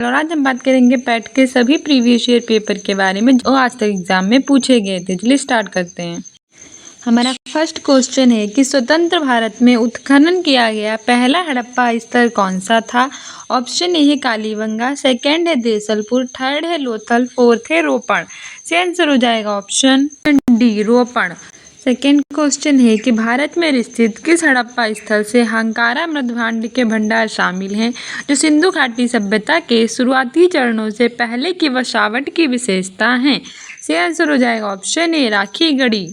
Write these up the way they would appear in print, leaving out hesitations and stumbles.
और आज हम बात करेंगे पैट के सभी प्रीवियस ईयर पेपर के बारे में जो आज तक एग्जाम में पूछे गए थे। चलिए स्टार्ट करते हैं। हमारा फर्स्ट क्वेश्चन है कि स्वतंत्र भारत में उत्खनन किया गया पहला हड़प्पा स्थल कौन सा था। ऑप्शन ए है कालीबंगा, सेकंड है देसलपुर, थर्ड है लोथल, फोर्थ है रोपण। से आंसर हो जाएगा ऑप्शन डी रोपण। सेकेंड क्वेश्चन है कि भारत में स्थित किस हड़प्पा स्थल से हंकारा मृदभांड के भंडार शामिल हैं जो सिंधु घाटी सभ्यता के शुरुआती चरणों से पहले की वसावट की विशेषता हैं। से आंसर हो जाएगा ऑप्शन ए राखीगढ़ी।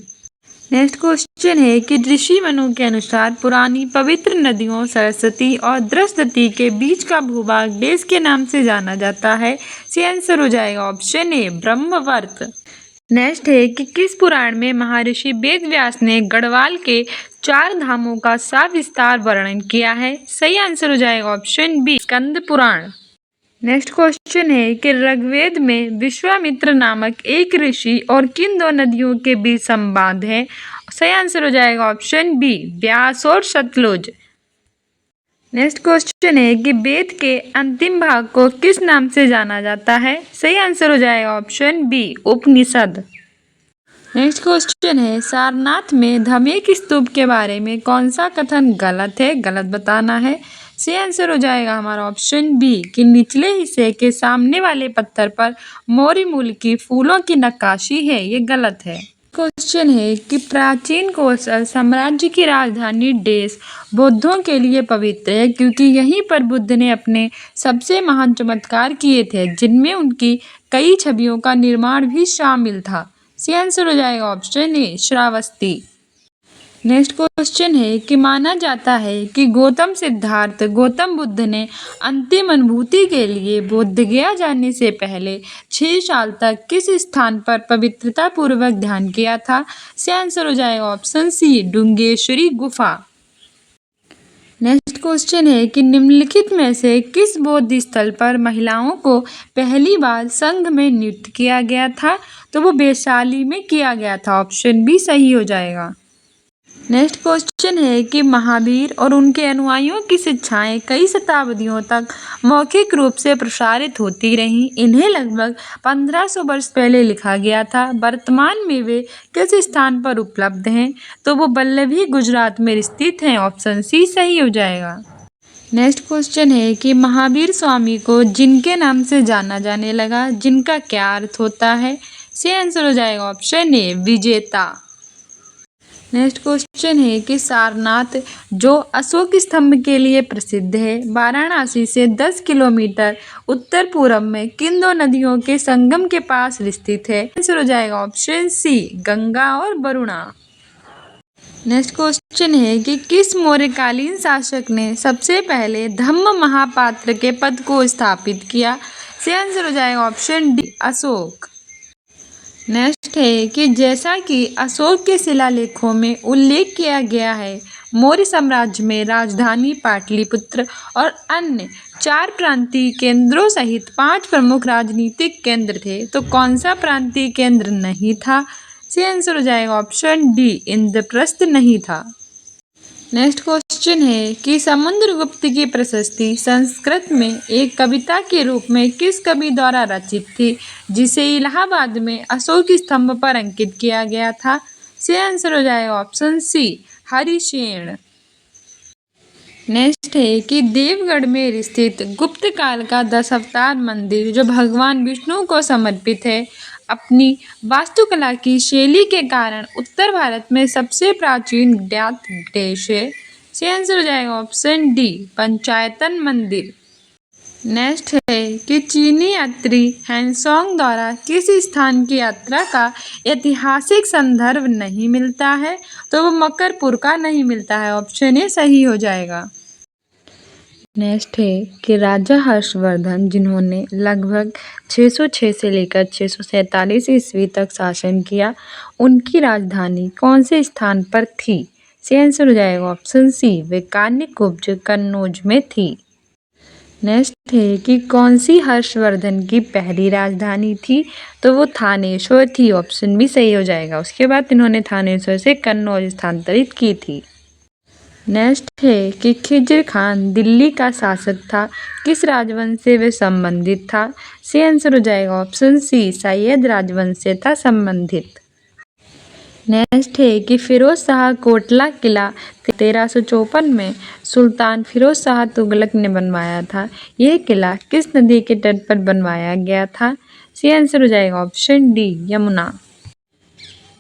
नेक्स्ट क्वेश्चन है कि ऋषि मनु के अनुसार पुरानी पवित्र नदियों सरस्वती और दृष्टि के बीच का भूभाग देश के नाम से जाना जाता है। से आंसर हो जाएगा ऑप्शन ए ब्रह्मवर्त। नेक्स्ट है कि किस पुराण में महर्षि वेद व्यास ने गढ़वाल के 4 धामों का सविस्तार वर्णन किया है। सही आंसर हो जाएगा option B Skanda Purana. Next question है कि ऋग्वेद में विश्वामित्र नामक एक ऋषि और किन 2 नदियों के बीच संवाद है। सही आंसर हो जाएगा ऑप्शन बी व्यास और सतलुज। नेक्स्ट क्वेश्चन है कि वेद के अंतिम भाग को किस नाम से जाना जाता है। सही आंसर हो जाएगा ऑप्शन बी उपनिषद। नेक्स्ट क्वेश्चन है सारनाथ में धमेक स्तूप के बारे में कौन सा कथन गलत है, गलत बताना है। सही आंसर हो जाएगा हमारा ऑप्शन बी कि निचले हिस्से के सामने वाले पत्थर पर मौर्य मूल की फूलों की नक्काशी है, ये गलत है। क्वेश्चन है कि प्राचीन कोसल साम्राज्य की राजधानी डेस बौद्धों के लिए पवित्र है क्योंकि यहीं पर बुद्ध ने अपने सबसे महान चमत्कार किए थे जिनमें उनकी कई छवियों का निर्माण भी शामिल था। सही आंसर हो जाएगा ऑप्शन ए श्रावस्ती। नेक्स्ट क्वेश्चन है कि माना जाता है कि गौतम बुद्ध ने अंतिम अनुभूति के लिए बोधगया जाने से पहले 6 साल तक किस स्थान पर पवित्रता पूर्वक ध्यान किया था। से आंसर हो जाएगा ऑप्शन सी डुंगेश्वरी गुफा। नेक्स्ट क्वेश्चन है कि निम्नलिखित में से किस बौद्ध स्थल पर महिलाओं को पहली बार संघ में नियुक्त किया गया था। तो वो वैशाली में किया गया था। ऑप्शन बी सही हो जाएगा। नेक्स्ट क्वेश्चन है कि महावीर और उनके अनुयायियों की शिक्षाएं कई शताब्दियों तक मौखिक रूप से प्रसारित होती रहीं। इन्हें लगभग 1500 वर्ष पहले लिखा गया था। वर्तमान में वे किस स्थान पर उपलब्ध हैं। तो वो वल्लभी गुजरात में स्थित हैं। ऑप्शन सी सही हो जाएगा। नेक्स्ट क्वेश्चन है कि महावीर स्वामी को जिनके नाम से जाना जाने लगा जिनका क्या अर्थ होता है। से आंसर हो जाएगा ऑप्शन ए विजेता। नेक्स्ट क्वेश्चन है कि सारनाथ जो अशोक स्तंभ के लिए प्रसिद्ध है वाराणसी से 10 किलोमीटर उत्तर पूर्व में किन 2 नदियों के संगम के पास स्थित है। आंसर हो जाएगा ऑप्शन सी गंगा और वरुणा। नेक्स्ट क्वेश्चन है कि किस मौर्यकालीन शासक ने सबसे पहले धम्म महापात्र के पद को स्थापित किया। से आंसर हो जाएगा ऑप्शन डी अशोक। नेक्स्ट है कि जैसा कि अशोक के शिलालेखों में उल्लेख किया गया है मौर्य साम्राज्य में राजधानी पाटलिपुत्र और अन्य 4 प्रांतीय केंद्रों सहित 5 प्रमुख राजनीतिक केंद्र थे। तो कौन सा प्रांतीय केंद्र नहीं था। से आंसर हो जाएगा ऑप्शन डी इंद्रप्रस्थ नहीं था। नेक्स्ट क्वेश्चन है कि समुद्रगुप्त की प्रशस्ति संस्कृत में एक कविता के रूप में किस कवि द्वारा रचित थी जिसे इलाहाबाद में अशोक स्तंभ पर अंकित किया गया था। से आंसर हो जाएगा ऑप्शन सी हरिशेन। नेक्स्ट है कि देवगढ़ में स्थित गुप्त काल का 10 अवतार मंदिर जो भगवान विष्णु को समर्पित है अपनी वास्तुकला की शैली के कारण उत्तर भारत में सबसे प्राचीन ज्ञात देश है। से आंसर हो जाएगा ऑप्शन डी पंचायतन मंदिर। नेक्स्ट है कि चीनी यात्री हैंसोंग द्वारा किस स्थान की यात्रा का ऐतिहासिक संदर्भ नहीं मिलता है। तो वो मकरपुर का नहीं मिलता है। ऑप्शन ए सही हो जाएगा। नेक्स्ट है कि राजा हर्षवर्धन जिन्होंने लगभग 606 से लेकर 647 ईस्वी तक शासन किया उनकी राजधानी कौन से स्थान पर थी। से आंसर हो जाएगा ऑप्शन सी वैकानिकुब्ज कन्नौज में थी। नेक्स्ट है कि कौन सी हर्षवर्धन की पहली राजधानी थी। तो वो थानेश्वर थी। ऑप्शन भी सही हो जाएगा। उसके बाद इन्होंने थानेश्वर से कन्नौज स्थानांतरित की थी। नेक्स्ट है कि खिज्र खान दिल्ली का शासक था, किस राजवंश से वे संबंधित था? सही आंसर हो जाएगा ऑप्शन सी, सैयद राजवंश से था संबंधित। नेक्स्ट है कि फिरोज शाह कोटला किला 1354 में सुल्तान फिरोज शाह तुगलक ने बनवाया था। यह किला किस नदी के तट पर बनवाया गया था? सही आंसर हो जाएगा ऑप्शन डी, यमुना।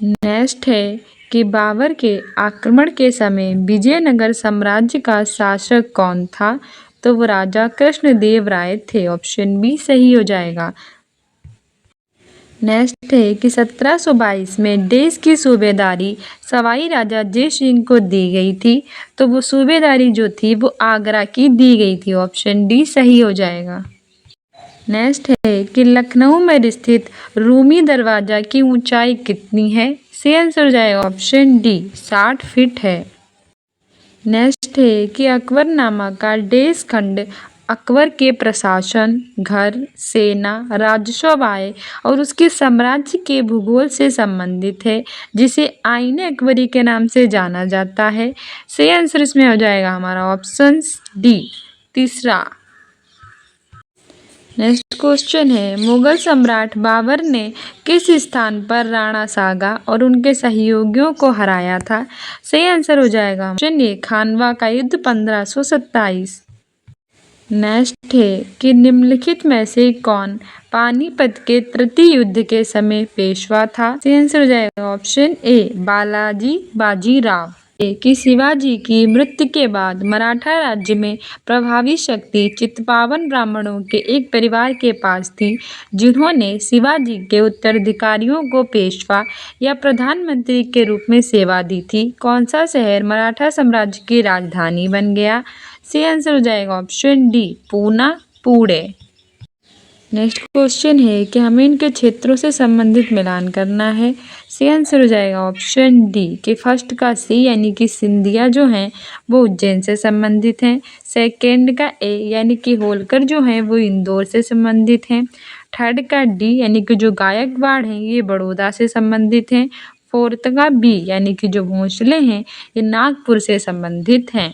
नेक्स्ट है कि बाबर के आक्रमण के समय विजयनगर साम्राज्य का शासक कौन था? तो वो राजा कृष्णदेव राय थे। ऑप्शन बी सही हो जाएगा। नेक्स्ट है कि 1722 में देश की सूबेदारी सवाई राजा जय सिंह को दी गई थी। तो वो सूबेदारी जो थी वो आगरा की दी गई थी। ऑप्शन डी सही हो जाएगा। नेक्स्ट है कि लखनऊ में स्थित रूमी दरवाजा की ऊंचाई कितनी है? सही आंसर हो जाएगा ऑप्शन डी, 60 फीट है। नेक्स्ट है कि अकबरनामा का डेस खंड अकबर के प्रशासन, घर, सेना, राजस्व, आय और उसके साम्राज्य के भूगोल से संबंधित है, जिसे आईने अकबरी के नाम से जाना जाता है। सही आंसर इसमें हो जाएगा हमारा ऑप्शन डी, तीसरा। नेक्स्ट क्वेश्चन है मुगल सम्राट बाबर ने किस स्थान पर राणा सागा और उनके सहयोगियों को हराया था? सही आंसर हो जाएगा ऑप्शन ए, खानवा का युद्ध 1527। नेक्स्ट है कि निम्नलिखित में से कौन पानीपत के तृतीय युद्ध के समय पेशवा था? सही आंसर हो जाएगा ऑप्शन ए, बालाजी बाजीराव। कि शिवाजी की मृत्यु के बाद मराठा राज्य में प्रभावी शक्ति चित्पावन ब्राह्मणों के एक परिवार के पास थी, जिन्होंने शिवाजी के उत्तराधिकारियों को पेशवा या प्रधानमंत्री के रूप में सेवा दी थी। कौन सा शहर मराठा साम्राज्य की राजधानी बन गया? सही आंसर हो जाएगा option D, Poona, Pune. Next question है कि हमें इनके क्षेत्रों से संबंधित मिलान करना है। सही आंसर हो जाएगा ऑप्शन डी, कि फर्स्ट का सी यानी कि सिंधिया जो हैं वो उज्जैन से संबंधित हैं। सेकंड का ए यानी कि होलकर जो हैं वो इंदौर से संबंधित हैं। थर्ड का डी यानी कि जो गायकवाड़ हैं ये बड़ौदा से संबंधित हैं। फोर्थ का बी यानी कि जो भोंसले हैं ये नागपुर से संबंधित हैं।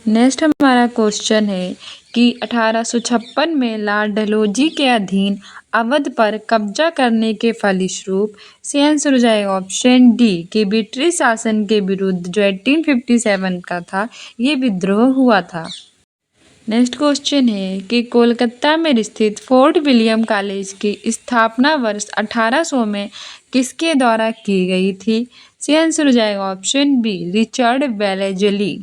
नेक्स्ट हमारा क्वेश्चन है कि 1856 में लॉर्ड डलहौजी के अधीन अवध पर कब्जा करने के फलस्वरूप सही आंसर हो जाएगा ऑप्शन डी, कि ब्रिटिश शासन के विरुद्ध जो 1857 का था ये विद्रोह हुआ था। नेक्स्ट क्वेश्चन है कि कोलकाता में स्थित फोर्ट विलियम कॉलेज की स्थापना वर्ष 1800 में किसके द्वारा की गई थी? सही आंसर हो जाएगा option B, Richard Wellesley.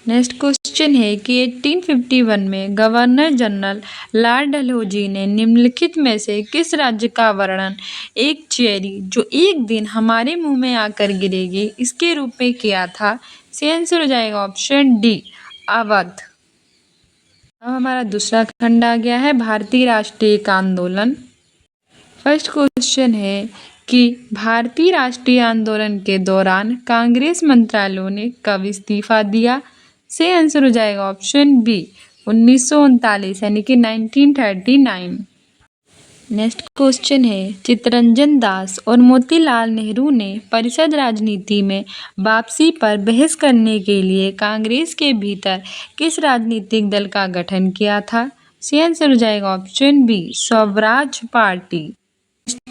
Next question है कि 1851 में गवर्नर जनरल लॉर्ड डलहौजी ने निम्नलिखित में से किस राज्य का वर्णन एक चेरी जो एक दिन हमारे मुंह में आकर गिरेगी इसके रूप में किया था? सही आंसर हो जाएगा ऑप्शन डी, अवध। अब हमारा दूसरा खंड आ गया है भारतीय राष्ट्रीय आंदोलन। फर्स्ट क्वेश्चन है कि भारतीय राष्ट्रीय आंदोलन के दौरान कांग्रेस मंत्रालयों ने कब इस्तीफा दिया? सही आंसर हो जाएगा ऑप्शन बी, 1939 यानी कि 1939। नेक्स्ट क्वेश्चन है चित्तरंजन दास और मोतीलाल नेहरू ने परिषद राजनीति में वापसी पर बहस करने के लिए कांग्रेस के भीतर किस राजनीतिक दल का गठन किया था? सही आंसर हो जाएगा ऑप्शन बी, स्वराज पार्टी।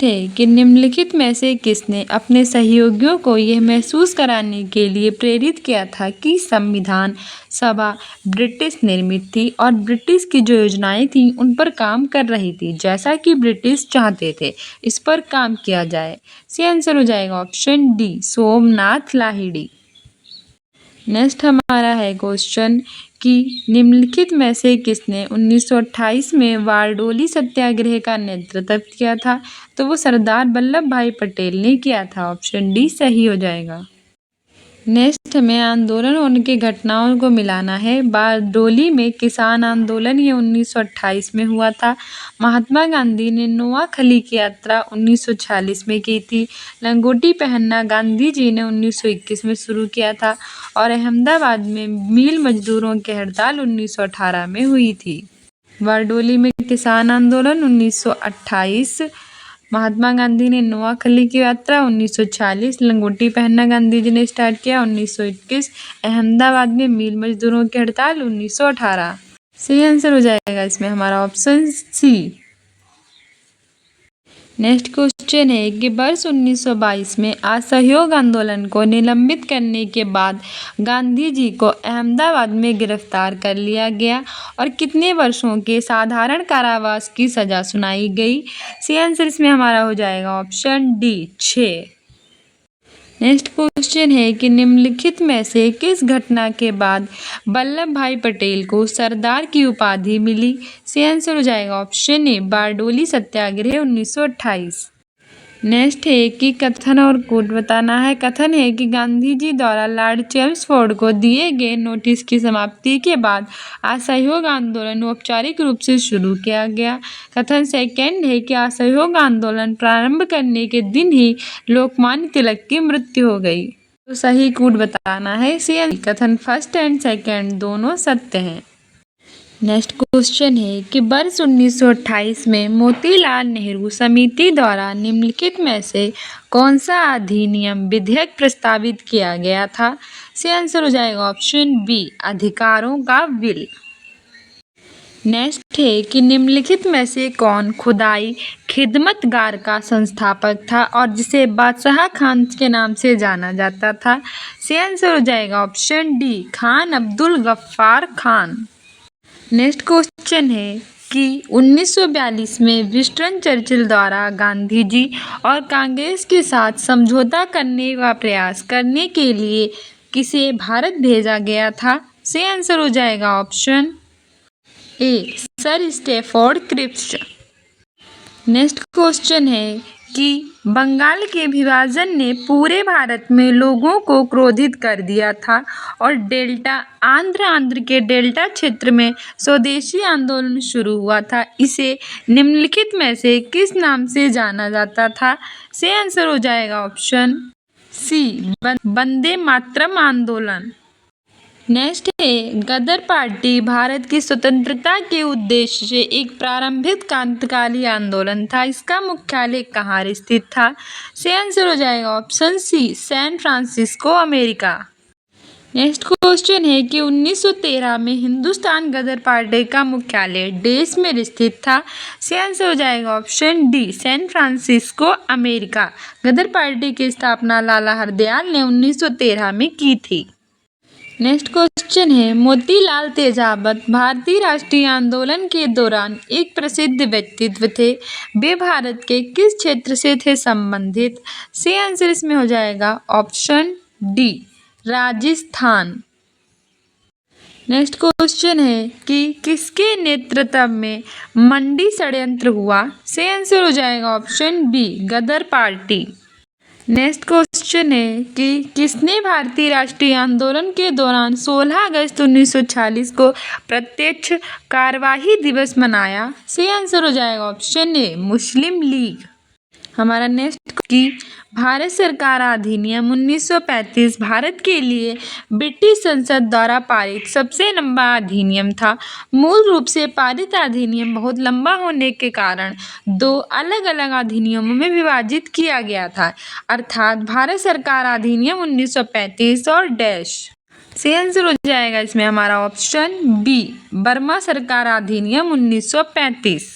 है कि निम्नलिखित में से किसने अपने सहयोगियों को यह महसूस कराने के लिए प्रेरित किया था कि संविधान सभा ब्रिटिश निर्मित थी और ब्रिटिश की जो योजनाएं थीं उन पर काम कर रही थी, जैसा कि ब्रिटिश चाहते थे इस पर काम किया जाए? सही आंसर हो जाएगा option D, Somnath Lahiri. Next हमारा है क्वेश्चन कि निम्नलिखित में से किसने 1928 में बारडोली सत्याग्रह का नेतृत्व किया था? तो वो सरदार वल्लभ भाई पटेल ने किया था। ऑप्शन डी सही हो जाएगा। नेक्स्ट हमें आंदोलन और उनकी घटनाओं को मिलाना है। बारडोली में किसान आंदोलन ये 1928 में हुआ था। महात्मा गांधी ने नोआखली की यात्रा 1946 में की थी। लंगोटी पहनना गांधी जी ने 1921 में शुरू किया था और अहमदाबाद में मिल मजदूरों की हड़ताल 1918 में हुई थी। बारडोली में किसान आंदोलन 1928, महात्मा गांधी ने नोआखली की यात्रा 1946, लंगोटी पहनना गांधी जी ने स्टार्ट किया 1921, अहमदाबाद में मिल मजदूरों की हड़ताल 1918। सही आंसर हो जाएगा इसमें हमारा ऑप्शन सी। नेक्स्ट क्वेश्चन है कि वर्ष 1922 में असहयोग आंदोलन को निलंबित करने के बाद गांधी जी को अहमदाबाद में गिरफ्तार कर लिया गया और कितने वर्षों के साधारण कारावास की सजा सुनाई गई। सही आंसर इसमें हमारा हो जाएगा ऑप्शन डी 6। नेक्स्ट क्वेश्चन है कि निम्नलिखित में से किस घटना के बाद वल्लभ भाई पटेल को सरदार की उपाधि मिली। सही आंसर हो जाएगा ऑप्शन ए बारडोली सत्याग्रह 1928। नेक्स्ट है कि कथन और कोट बताना है। कथन है कि गांधी जी द्वारा लॉर्ड चेम्सफोर्ड को दिए गए नोटिस की समाप्ति के बाद असहयोग आंदोलन औपचारिक रूप से शुरू किया गया। कथन सेकंड है कि असहयोग आंदोलन प्रारंभ करने के दिन ही लोकमान्य तिलक की मृत्यु हो गई। तो सही कोट बताना है। कथन फर्स्ट एंड सेकंड दोनों सत्य हैं। नेक्स्ट क्वेश्चन है कि वर्ष 1928 में मोतीलाल नेहरू समिति द्वारा निम्नलिखित में से कौन सा अधिनियम विधेयक प्रस्तावित किया गया था। सही आंसर हो जाएगा ऑप्शन बी अधिकारों का बिल। नेक्स्ट है कि निम्नलिखित में से कौन खुदाई खिदमतगार का संस्थापक था और जिसे बादशाह खान के नाम से जाना जाता था। सही आंसर हो जाएगा option D Khan Abdul Ghaffar Khan. Next question है कि 1942 में विंस्टन चर्चिल द्वारा गांधी जी और कांग्रेस के साथ समझौता करने का प्रयास करने के लिए किसे भारत भेजा गया था। सही आंसर हो जाएगा option A sir Stafford Cripps. Next question है कि बंगाल के विभाजन ने पूरे भारत में लोगों को क्रोधित कर दिया था और आंध्र के डेल्टा क्षेत्र में स्वदेशी आंदोलन शुरू हुआ था। इसे निम्नलिखित में से किस नाम से जाना जाता था। सही आंसर हो जाएगा ऑप्शन सी वंदे मातरम आंदोलन। नेक्स्ट है गदर पार्टी भारत की स्वतंत्रता के उद्देश्य से एक प्रारंभिक क्रांतिकारी आंदोलन था। इसका मुख्यालय कहाँ स्थित था। सही आंसर हो जाएगा option C San Francisco America. Next question है कि 1913 में हिंदुस्तान गदर पार्टी का मुख्यालय देश में स्थित था। सही आंसर हो जाएगा option D San Francisco America. Ghadar party की स्थापना लाला हरदयाल ने 1913 में की थी। नेक्स्ट क्वेश्चन है मोतीलाल तेजावत भारतीय राष्ट्रीय आंदोलन के दौरान एक प्रसिद्ध व्यक्तित्व थे। वे भारत के किस क्षेत्र से थे संबंधित। सही आंसर इसमें हो जाएगा option D Rajasthan. Next question है कि किसके नेतृत्व में मंडी षड्यंत्र हुआ। सही आंसर हो जाएगा ऑप्शन बी गदर पार्टी। नेक्स्ट क्वेश्चन है कि किसने भारतीय राष्ट्रीय आंदोलन के दौरान 16 अगस्त 1946 को प्रत्यक्ष कार्यवाही दिवस मनाया। सही आंसर हो जाएगा ऑप्शन ए मुस्लिम लीग। हमारा नेक्स्ट कि भारत सरकार अधिनियम 1935 भारत के लिए ब्रिटिश संसद द्वारा पारित सबसे लंबा अधिनियम था। मूल रूप से पारित अधिनियम बहुत लंबा होने के कारण दो अलग अलग अधिनियमों में विभाजित किया गया था, अर्थात भारत सरकार अधिनियम 1935 और डैश। सही आंसर हो जाएगा इसमें हमारा ऑप्शन बी बर्मा सरकार अधिनियम 1935।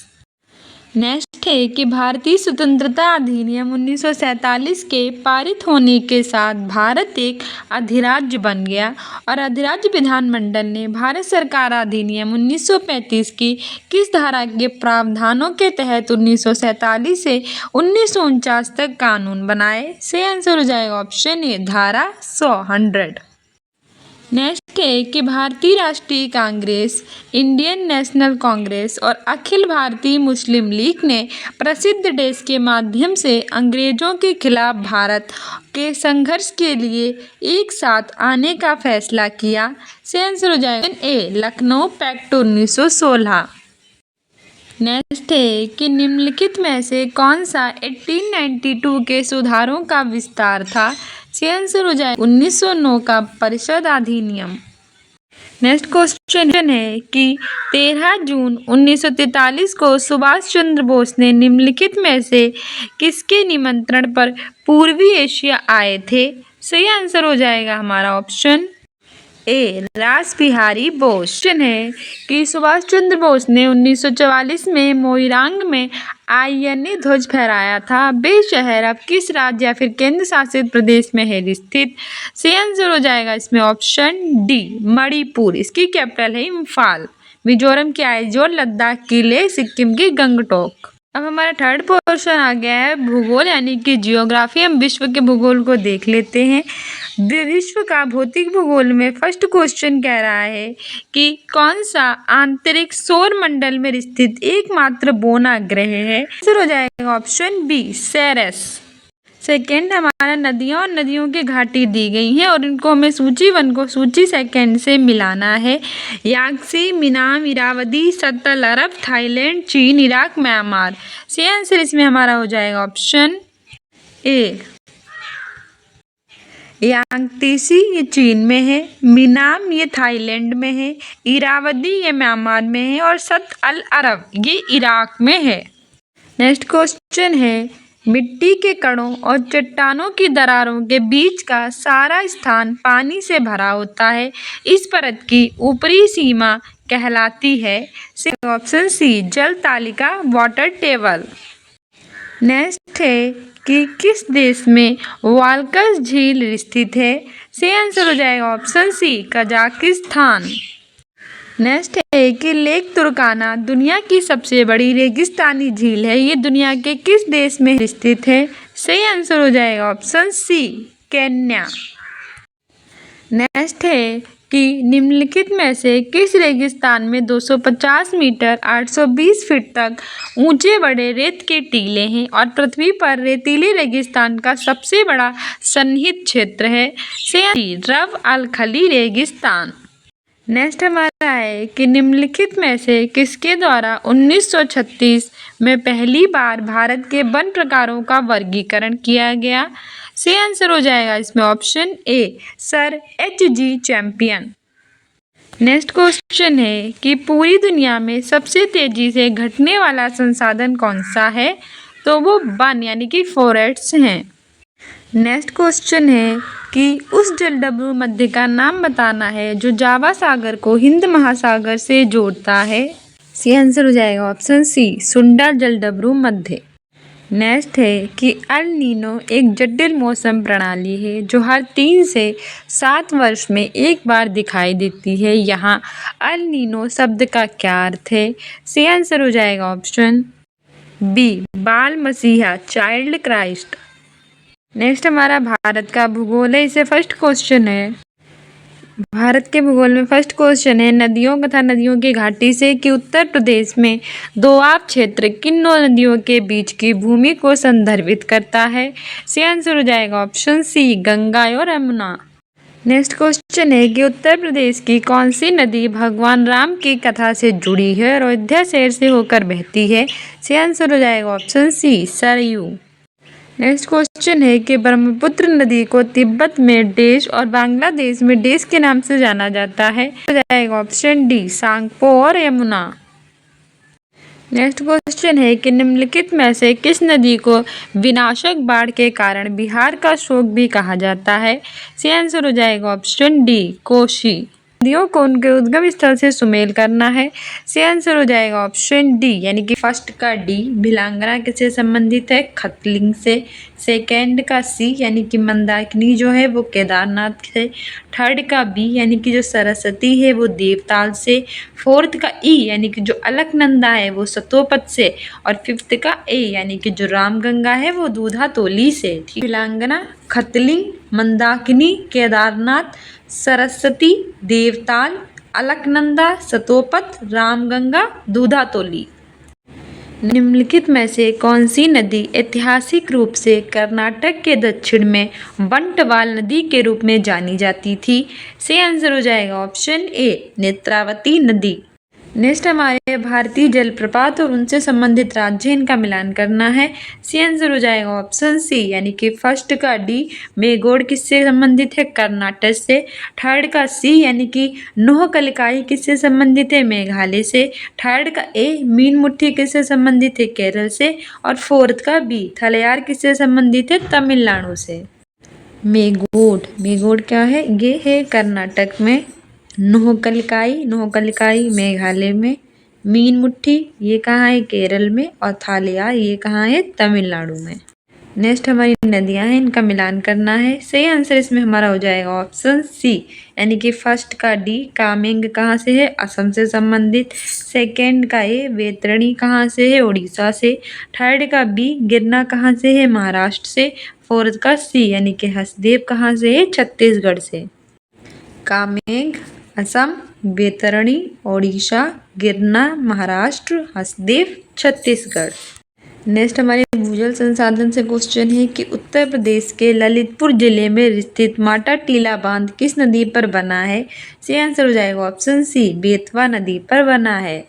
नेक्स्ट है कि भारतीय स्वतंत्रता अधिनियम 1947 के पारित होने के साथ भारत एक अधिराज्य बन गया और अधिराज्य विधानमंडल ने भारत सरकार अधिनियम 1935 की किस धारा के प्रावधानों के तहत 1947 से 1949 तक कानून बनाए। सही आंसर हो जाएगा ऑप्शन ए धारा 100। नेक्स्ट है कि भारतीय राष्ट्रीय कांग्रेस, इंडियन नेशनल कांग्रेस और अखिल भारतीय मुस्लिम लीग ने प्रसिद्ध डेज के माध्यम से अंग्रेजों के खिलाफ भारत के संघर्ष के लिए एक साथ आने का फैसला किया। सही आंसर हो जाएगा ए लखनऊ पैक्ट 1916। नेक्स्ट है कि निम्नलिखित में से कौन सा 1892 के सुधारों का विस्तार था। सही आंसर हो जाए 1909 का परिषद अधिनियम। नेक्स्ट क्वेश्चन है कि 13 जून 1943 को सुभाष चंद्र बोस ने निम्नलिखित में से किसके निमंत्रण पर पूर्वी एशिया आए थे? सही आंसर हो जाएगा हमारा ऑप्शन ए रास बिहारी बोस। क्वेश्चन है कि सुभाष चंद्र बोस ने 1944 में मोइरांग में INA ध्वज फहराया था। वे शहर अब किस राज्य या फिर केंद्र शासित प्रदेश में है स्थित? सही आंसर हो जाएगा इसमें ऑप्शन डी मणिपुर। इसकी कैपिटल है इम्फाल। मिजोरम की आइजोल, लद्दाख की लेह, सिक्किम की गंगटोक। अब हमारा थर्ड पोर्शन आ गया है भूगोल यानी कि जियोग्राफी। हम विश्व के भूगोल को देख लेते हैं। विश्व का भौतिक भूगोल में फर्स्ट क्वेश्चन कह रहा है कि कौन सा आंतरिक सौर मंडल में स्थित एकमात्र बोना ग्रह है? आंसर हो जाएगा ऑप्शन बी सेरेस। सेकेंड हमारा नदियाँ और नदियों की घाटी दी गई हैं और इनको हमें सूची 1 को सूची 2 से मिलाना है। याक्सी, मिनाम, इरावदी, सत्तल अरब, थाईलैंड, चीन, इराक, म्यांमार। सही आंसर इसमें हमारा हो जाएगा ऑप्शन ए यांगतीसी ये चीन में है, मिनाम ये थाईलैंड में है, इरावदी ये म्यांमार में है और सत्त अल अरब ये इराक में है। नेक्स्ट क्वेश्चन है मिट्टी के कणों और चट्टानों की दरारों के बीच का सारा स्थान पानी से भरा होता है। इस परत की ऊपरी सीमा कहलाती है? ऑप्शन सी जल तालिका, वाटर टेबल। नेक्स्ट है कि किस देश में वाल्कस झील स्थित है? सही आंसर हो जाएगा ऑप्शन सी कजाकिस्तान। नेक्स्ट है कि लेक तुर्काना दुनिया की सबसे बड़ी रेगिस्तानी झील है। ये दुनिया के किस देश में स्थित है? सही आंसर हो जाएगा ऑप्शन सी केन्या। नेक्स्ट है कि निम्नलिखित में से किस रेगिस्तान में 250 मीटर 820 फीट तक ऊंचे बड़े रेत के टीले हैं और पृथ्वी पर रेतीले रेगिस्तान का सबसे बड़ा सन्निहित क्षेत्र है? सही रब अल खली रेगिस्तान। नेक्स्ट हमारा है कि निम्नलिखित में से किसके द्वारा 1936 में पहली बार भारत के वन प्रकारों का वर्गीकरण किया गया? सही आंसर हो जाएगा इसमें option A sir HG champion. Next question है कि पूरी दुनिया में सबसे तेजी से घटने वाला संसाधन कौन सा है? तो वो वन यानी कि फॉरेस्ट हैं। नेक्स्ट क्वेश्चन है कि उस जलडमरू मध्य का नाम बताना है जो जावा सागर को हिंद महासागर से जोड़ता है? सही आंसर हो जाएगा ऑप्शन सी सुंडा जलडमरू मध्य। नेक्स्ट है कि अल नीनो एक जटिल मौसम प्रणाली है जो हर 3 से 7 वर्ष में एक बार दिखाई देती है। यहाँ अल नीनो शब्द का क्या अर्थ है? सही आंसर हो जाएगा ऑप्शन बी बाल मसीहा, चाइल्ड क्राइस्ट। नेक्स्ट हमारा भारत का भूगोल है। इसे फर्स्ट क्वेश्चन है भारत के भूगोल में फर्स्ट क्वेश्चन है नदियों तथा नदियों की घाटी से कि उत्तर प्रदेश में दोआब क्षेत्र किन 2 नदियों के बीच की भूमि को संदर्भित करता है? सही आंसर हो जाएगा ऑप्शन सी गंगा और यमुना। नेक्स्ट क्वेश्चन है कि उत्तर प्रदेश की कौन सी नदी भगवान राम की कथा से जुड़ी है और अयोध्या शहर से होकर बहती है? सही आंसर हो जाएगा option C Sarayu. Next question है कि ब्रह्मपुत्र नदी को तिब्बत में देश और बांग्लादेश में देश के नाम से जाना जाता है? हो जाएगा ऑप्शन डी सांगपो और यमुना। नेक्स्ट क्वेश्चन है कि निम्नलिखित में से किस नदी को विनाशक बाढ़ के कारण बिहार का शोक भी कहा जाता है? सही आंसर हो जाएगा ऑप्शन डी कोसी। नदियों को उनके उद्गम स्थल से सुमेल करना है? सही आंसर हो जाएगा ऑप्शन डी यानी कि फर्स्ट का डी भिलांगना किससे संबंधित है? खतलिंग से। सेकेंड का सी यानी कि मंदाकिनी जो है वो केदारनाथ से। थर्ड का बी यानी कि जो सरस्वती है वो देवताल से। फोर्थ का ई यानी कि जो अलकनंदा है वो सतोपत से। और फिफ्थ का ए यानी कि जो रामगंगा है वो दूधातोली से। भिलांगना, खतलिंग, मंदाकिनी, केदारनाथ, सरस्वती, देवताल, अलकनंदा, सतोपत, रामगंगा, दूधातोली। निम्नलिखित में से कौन सी नदी ऐतिहासिक रूप से कर्नाटक के दक्षिण में बंटवाल नदी के रूप में जानी जाती थी? सही आंसर हो जाएगा ऑप्शन ए नेत्रावती नदी। नेक्स्ट हमारे भारतीय जलप्रपात और उनसे संबंधित राज्य, इनका मिलान करना है। सी आंसर हो जाएगा ऑप्शन सी, यानी कि फर्स्ट का डी मेघोड़ किससे संबंधित है, कर्नाटक से। थर्ड का सी यानी कि नोहकलिकाई किससे संबंधित है, मेघालय से। थर्ड का ए मीनमुट्ठी किससे संबंधित है, केरल से। और फोर्थ का बी थलयार किससे संबंधित है, तमिलनाडु से। मेघोड़ क्या है, ये है कर्नाटक में। नोहकलिकाई मेघालय में। मीनमुट्ठी ये कहाँ है, केरल में। और थालियार ये कहाँ है, तमिलनाडु में। नेक्स्ट हमारी नदियां हैं, इनका मिलान करना है। सही आंसर इसमें हमारा हो जाएगा ऑप्शन सी, यानी कि फर्स्ट का डी कामेंग कहाँ से है, असम से संबंधित। सेकेंड का ए वैतरणी कहाँ से है, उड़ीसा से। थर्ड का बी गिरना कहाँ से है, महाराष्ट्र से। फोर्थ का सी यानी कि हसदेव कहाँ से है, छत्तीसगढ़ से। कामेंग असम, वैतरणी ओडिशा, गिरना महाराष्ट्र, हसदेव छत्तीसगढ़। नेक्स्ट हमारे भूजल संसाधन से क्वेश्चन है कि उत्तर प्रदेश के ललितपुर जिले में स्थित माटा टीला बांध किस नदी पर बना है। सही आंसर हो जाएगा ऑप्शन सी, बेतवा नदी पर बना है।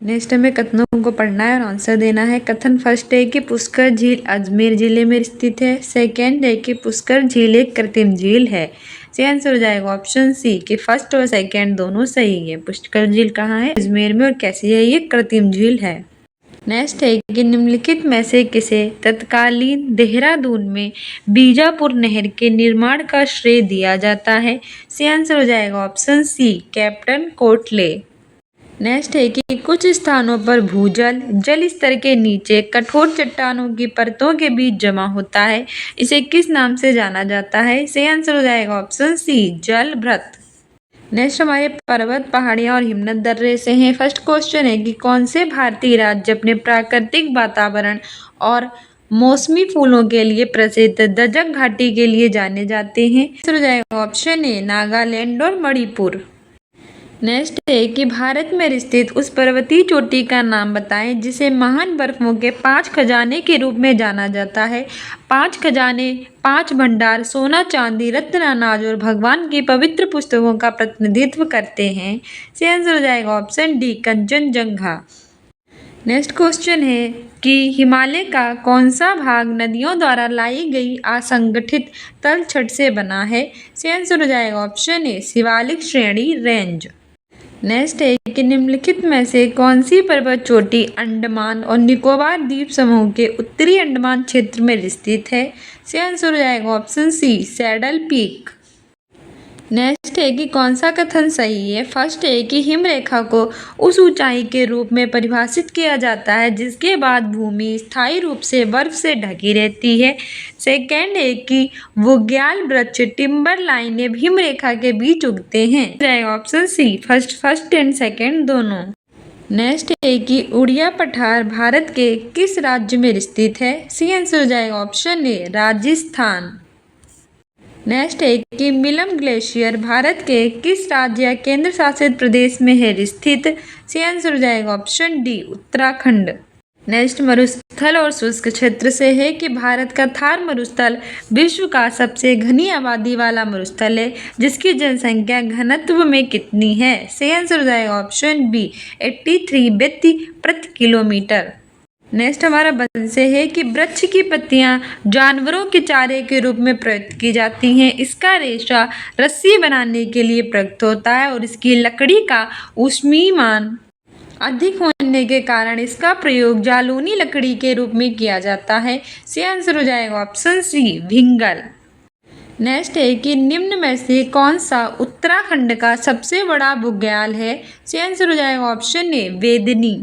नेक्स्ट हमें कथनों को पढ़ना है और आंसर देना है। कथन फर्स्ट है कि पुष्कर झील अजमेर जिले में स्थित है। सेकेंड है कि पुष्कर झील एक कृत्रिम झील है। सही आंसर हो जाएगा ऑप्शन सी कि फर्स्ट और सेकेंड दोनों सही है। पुष्कर झील कहाँ है, अजमेर में, और कैसी है, ये कृत्रिम झील है। नेक्स्ट है कि निम्नलिखित में से किसे तत्कालीन देहरादून में बीजापुर नहर के निर्माण का श्रेय दिया जाता है। सही आंसर हो जाएगा ऑप्शन सी, कैप्टन कोटले। नेक्स्ट है कि कुछ स्थानों पर भूजल जल स्तर के नीचे कठोर चट्टानों की परतों के बीच जमा होता है, इसे किस नाम से जाना जाता है। सही आंसर हो जाएगा ऑप्शन सी, जल भृत। नेक्स्ट हमारे पर्वत, पहाड़ियाँ और हिमनद दर्रे से हैं। फर्स्ट क्वेश्चन है कि कौन से भारतीय राज्य अपने प्राकृतिक वातावरण और मौसमी फूलों के लिए प्रसिद्ध दजक घाटी के लिए जाने जाते हैं। आंसर हो जाएगा ऑप्शन ए, नागालैंड और मणिपुर। नेक्स्ट है कि भारत में स्थित उस पर्वतीय चोटी का नाम बताएं जिसे महान बर्फों के 5 खजाने के रूप में जाना जाता है। 5 खजाने, 5 भंडार, सोना चांदी रत्न अनाज और भगवान की पवित्र पुस्तकों का प्रतिनिधित्व करते हैं। सही आंसर हो जाएगा option D, Kanchenjunga. Next question है कि हिमालय का कौन सा भाग नदियों द्वारा लाई गई असंगठित तलछट से बना है। सही आंसर हो जाएगा ऑप्शन ए, शिवालिक श्रेणी रेंज। नेक्स्ट है कि निम्नलिखित में से कौन सी पर्वत चोटी अंडमान और निकोबार द्वीप समूह के उत्तरी अंडमान क्षेत्र में स्थित है। सही आंसर हो जाएगा option C, saddle peak. Next है कि कौन सा कथन सही है। फर्स्ट है कि हिमरेखा को उस ऊंचाई के रूप में परिभाषित किया जाता है जिसके बाद भूमि स्थायी रूप से बर्फ से ढकी रहती है। सेकेंड है कि बुग्याल वृक्ष टिम्बर लाइन हिमरेखा के बीच उगते हैं। Option C, first and second दोनों। नेक्स्ट है कि उड़िया पठार भारत के किस राज्य में स्थित है। सी आंसर हो जाएगा ऑप्शन ए, राजस्थान। नेक्स्ट है कि मिलम ग्लेशियर भारत के किस राज्य या केंद्र शासित प्रदेश में है स्थित। सी आंसर हो जाएगा ऑप्शन डी, उत्तराखंड। नेक्स्ट मरुस्थल और शुष्क क्षेत्र से है कि भारत का थार मरुस्थल विश्व का सबसे घनी आबादी वाला मरुस्थल है जिसकी जनसंख्या घनत्व में कितनी है। सही आंसर हो जाएगा ऑप्शन बी, 83 व्यक्ति प्रति किलोमीटर। नेक्स्ट हमारा वन से है कि वृक्ष की पत्तियां जानवरों के चारे के रूप में प्रयुक्त की जाती हैं। इसका रेशा रस्सी बनाने के लिए प्रयुक्त होता है और इसकी लकड़ी का ऊष्मीयमान अधिक होने के कारण इसका प्रयोग जालौनी लकड़ी के रूप में किया जाता है। सही आंसर हो जाएगा ऑप्शन सी, भिंगल। नेक्स्ट है कि निम्न में से कौन सा उत्तराखंड का सबसे बड़ा बुग्याल है। सही आंसर हो जाएगा ऑप्शन ए, वेदनी।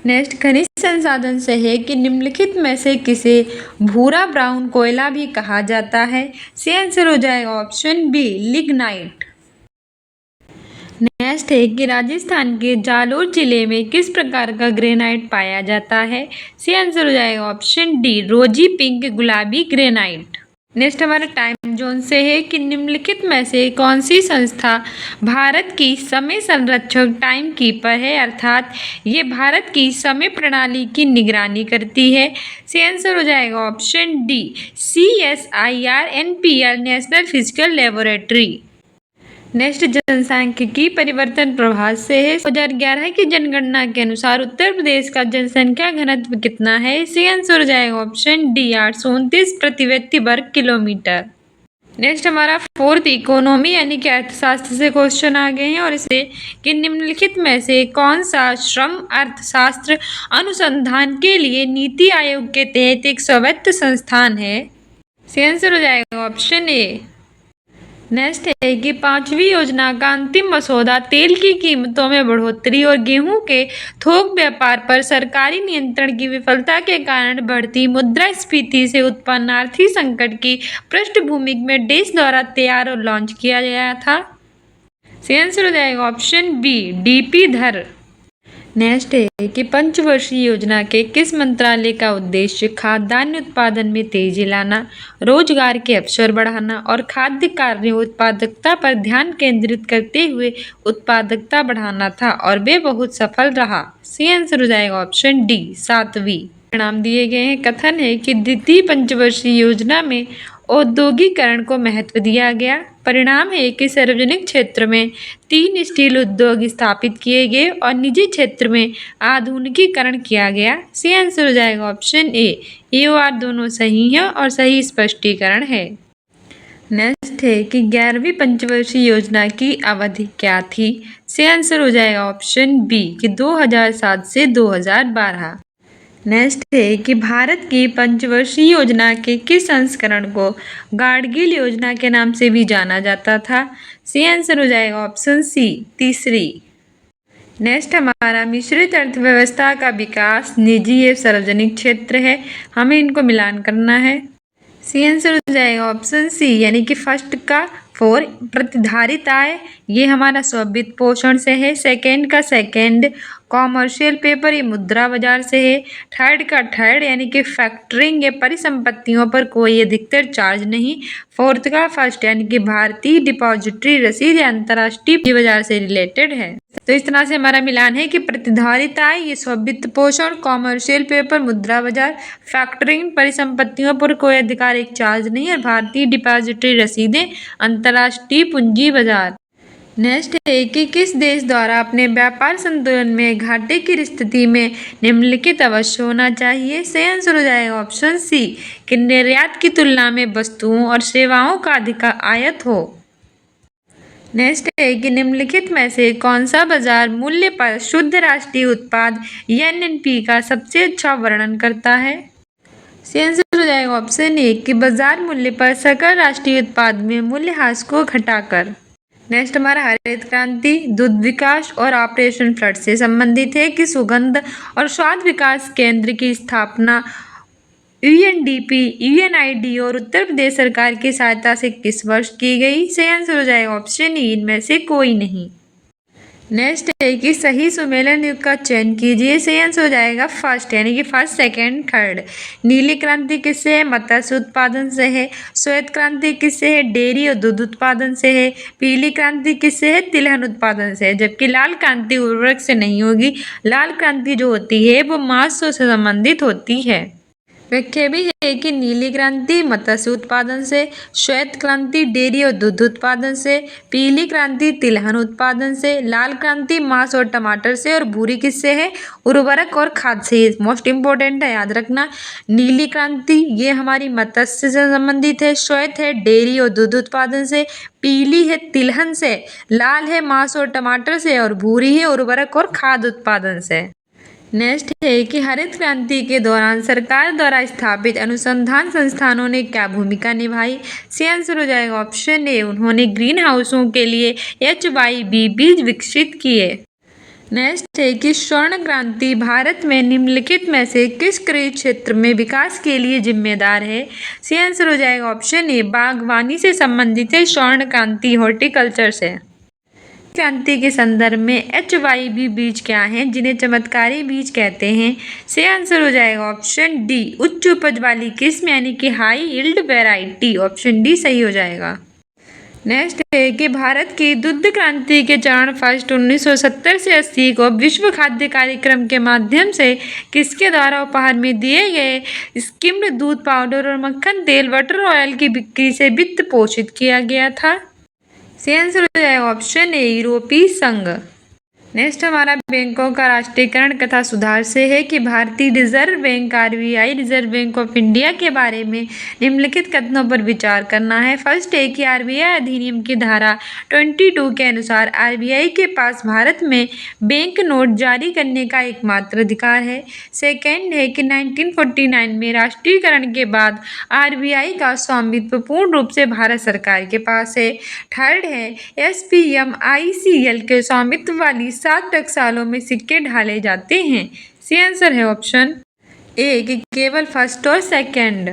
नेक्स्ट खनिज संसाधन से है कि निम्नलिखित में से किसे भूरा ब्राउन कोयला भी कहा जाता है। सही आंसर हो जाएगा ऑप्शन बी, लिग्नाइट। नेक्स्ट है कि राजस्थान के जालोर जिले में किस प्रकार का ग्रेनाइट पाया जाता है। सही आंसर हो जाएगा ऑप्शन डी, रोजी पिंक गुलाबी ग्रेनाइट। नेक्स्ट हमारा टाइम जोन से है कि निम्नलिखित में से कौन सी संस्था भारत की समय संरक्षक टाइम कीपर है, अर्थात ये भारत की समय प्रणाली की निगरानी करती है। सही आंसर हो जाएगा option D, CSIR NPL national physical laboratory. Next जनसांख्यिकी परिवर्तन प्रभाव से है। 2011 की जनगणना के अनुसार उत्तर प्रदेश का जनसंख्या घनत्व कितना है? इसका आंसर हो जाएगा ऑप्शन डी 829 प्रति व्यक्ति वर्ग किलोमीटर। नेक्स्ट हमारा फोर्थ इकोनॉमी यानी कि अर्थशास्त्र से क्वेश्चन आ गए हैं और इसे कि निम्नलिखित में से कौन सा श्रम अर्थशास्त्र अनुसंधान के लिए नीति आयोग के तहत एक स्वायत्त संस्थान है? इसका आंसर हो जाएगा ऑप्शन ए। नेक्स्ट है कि 5वीं योजना का अंतिम मसौदा तेल की कीमतों में बढ़ोतरी और गेहूं के थोक व्यापार पर सरकारी नियंत्रण की विफलता के कारण बढ़ती मुद्रास्फीति से उत्पन्न आर्थिक संकट की पृष्ठभूमि में देश द्वारा तैयार और लॉन्च किया गया था। सही आंसर हो जाएगा ऑप्शन बी डीपी धर। नेक्स्ट है कि पंचवर्षीय योजना के किस मंत्रालय का उद्देश्य खाद्यान्न उत्पादन में तेजी लाना, रोजगार के अवसर बढ़ाना और खाद्य कार्य उत्पादकता पर ध्यान केंद्रित करते हुए उत्पादकता बढ़ाना था और वे बहुत सफल रहा। सही आंसर हो जाएगा ऑप्शन डी 7वीं। परिणाम दिए गए हैं। कथन है कि द्वितीय पंचवर्षीय योजना में औद्योगिकरण को महत्व दिया गया। परिणाम है कि सार्वजनिक क्षेत्र में 3 स्टील उद्योग स्थापित किए गए और निजी क्षेत्र में आधुनिकीकरण किया गया। सही आंसर हो जाएगा ऑप्शन ए और दोनों सही है और सही स्पष्टीकरण है। नेक्स्ट है कि 11वीं पंचवर्षीय योजना की अवधि क्या थी? सही आंसर हो जाएगा ऑप्शन बी कि 2007 से 2012। नेक्स्ट है कि भारत की पंचवर्षीय योजना के किस संस्करण को गाडगिल योजना के नाम से भी जाना जाता था? सही आंसर हो जाएगा ऑप्शन सी 3री। नेक्स्ट हमारा मिश्रित अर्थव्यवस्था का विकास निजी एवं सार्वजनिक क्षेत्र है, हमें इनको मिलान करना है। सही आंसर हो जाएगा ऑप्शन सी यानी कि फर्स्ट का 4 प्रतिधारित आय ये हमारा स्ववित्त पोषण से है। सेकंड का सेकंड कॉमर्शियल पेपर ये मुद्रा बाजार से है। थर्ड का थर्ड यानी कि फैक्टरिंग ये परिसंपत्तियों पर कोई अधिकतर चार्ज नहीं। फोर्थ का फर्स्ट यानी कि भारतीय डिपॉजिटरी रसीद या अंतर्राष्ट्रीय बाजार से रिलेटेड है। तो इस तरह से हमारा मिलान है कि प्रतिधारित आय ये स्ववित्त पोषण, कॉमर्शियल पेपर, मुद्रा बाजार, फैक्टरिंग, परिसंपत्तियों पर कोई आधिकारिक चार्ज नहीं और भारतीय डिपॉजिटरी रसीदें, अंतर्राष्ट्रीय पूंजी बाजार। नेक्स्ट है कि किस देश द्वारा अपने व्यापार संतुलन में घाटे की स्थिति में निम्नलिखित अवश्य होना चाहिए? सही आंसर हो जाएगा ऑप्शन सी कि निर्यात की तुलना में वस्तुओं और सेवाओं का अधिक आयात हो। नेक्स्ट है कि निम्नलिखित में से कौन सा बाजार मूल्य पर शुद्ध राष्ट्रीय उत्पाद एनएनपी का सबसे अच्छा वर्णन करता है? सही आंसर हो जाएगा ऑप्शन ए कि बाजार मूल्य पर सकल राष्ट्रीय उत्पाद में मूल्यह्रास को घटाकर। नेक्स्ट हमारा हरित क्रांति दुग्ध विकास और ऑपरेशन फ्लड से संबंधित है कि सुगंध और स्वाद विकास केंद्र की स्थापना यूएनडीपी, यूएनआईडी और उत्तर प्रदेश सरकार की सहायता से किस वर्ष की गई? सही आंसर हो जाएगा ऑप्शन ई इनमें से कोई नहीं। नेक्स्ट है कि सही सुमेलन युग का चयन कीजिए। सही आंसर हो जाएगा फर्स्ट यानी कि फर्स्ट, सेकंड, थर्ड। नीली क्रांति किससे है? मत्स्य उत्पादन से है। श्वेत क्रांति किससे है? डेयरी और दूध उत्पादन से है। पीली क्रांति किससे है? तिलहन उत्पादन से है। जबकि लाल क्रांति उर्वरक से नहीं होगी। लाल क्रांति जो होती है वो मांस से संबंधित होती है। व्याख्या भी है कि नीली क्रांति मत्स्य उत्पादन से, श्वेत क्रांति डेयरी और दूध उत्पादन से, पीली क्रांति तिलहन उत्पादन से, लाल क्रांति मांस और टमाटर से और भूरी किससे है? उर्वरक और खाद से। मोस्ट इंपॉर्टेंट है याद रखना। नीली क्रांति ये हमारी मत्स्य से संबंधित है, श्वेत है डेयरी और दूध उत्पादन से, पीली है तिलहन से, लाल है मांस और टमाटर से और भूरी है उर्वरक और खाद उत्पादन से। नेक्स्ट है कि हरित क्रांति के दौरान सरकार द्वारा स्थापित अनुसंधान संस्थानों ने क्या भूमिका निभाई? सही आंसर हो जाएगा ऑप्शन ए उन्होंने ग्रीन हाउसों के लिए HYB बीज विकसित किए। नेक्स्ट है कि स्वर्ण क्रांति भारत में निम्नलिखित में से किस कृषि क्षेत्र में विकास के लिए जिम्मेदार है? सही आंसर हो जाएगा ऑप्शन ए बागवानी से संबंधित है स्वर्ण क्रांति हॉर्टिकल्चर से। क्रांति के संदर्भ में HYB बीज क्या हैं जिन्हें चमत्कारी बीज कहते हैं? सही आंसर हो जाएगा ऑप्शन डी उच्च उपज वाली किस्म यानी कि high yield variety. Option D सही हो जाएगा। नेक्स्ट है कि भारत की दुग्ध क्रांति के चरण फर्स्ट 1970 से 80 को विश्व खाद्य कार्यक्रम के माध्यम से किसके द्वारा उपहार में दिए गए स्किम्ड दूध पाउडर और मक्खन तेल बटर ऑयल की बिक्री से वित्त पोषित किया गया था? सही आंसर हो जाएगा ऑप्शन ए यूरोपीय संघ। नेक्स्ट हमारा बैंकों का राष्ट्रीयकरण तथा सुधार से है कि भारतीय reserve bank RBI reserve bank of India के बारे में निम्नलिखित कथनों पर विचार करना है। फर्स्ट है कि आरबीआई अधिनियम की धारा 22 के अनुसार आरबीआई के पास भारत में बैंक नोट जारी करने का एकमात्र अधिकार है। सेकेंड है कि 1949 में राष्ट्रीयकरण के बाद आरबीआई का स्वामित्व पूर्ण रूप से भारत सरकार के पास है। थर्ड है एसपीएमआईसीएल के स्वामित्व वाली 7 टकसालों में सिक्के ढाले जाते हैं। सही आंसर है ऑप्शन ए कि केवल फर्स्ट और सेकंड।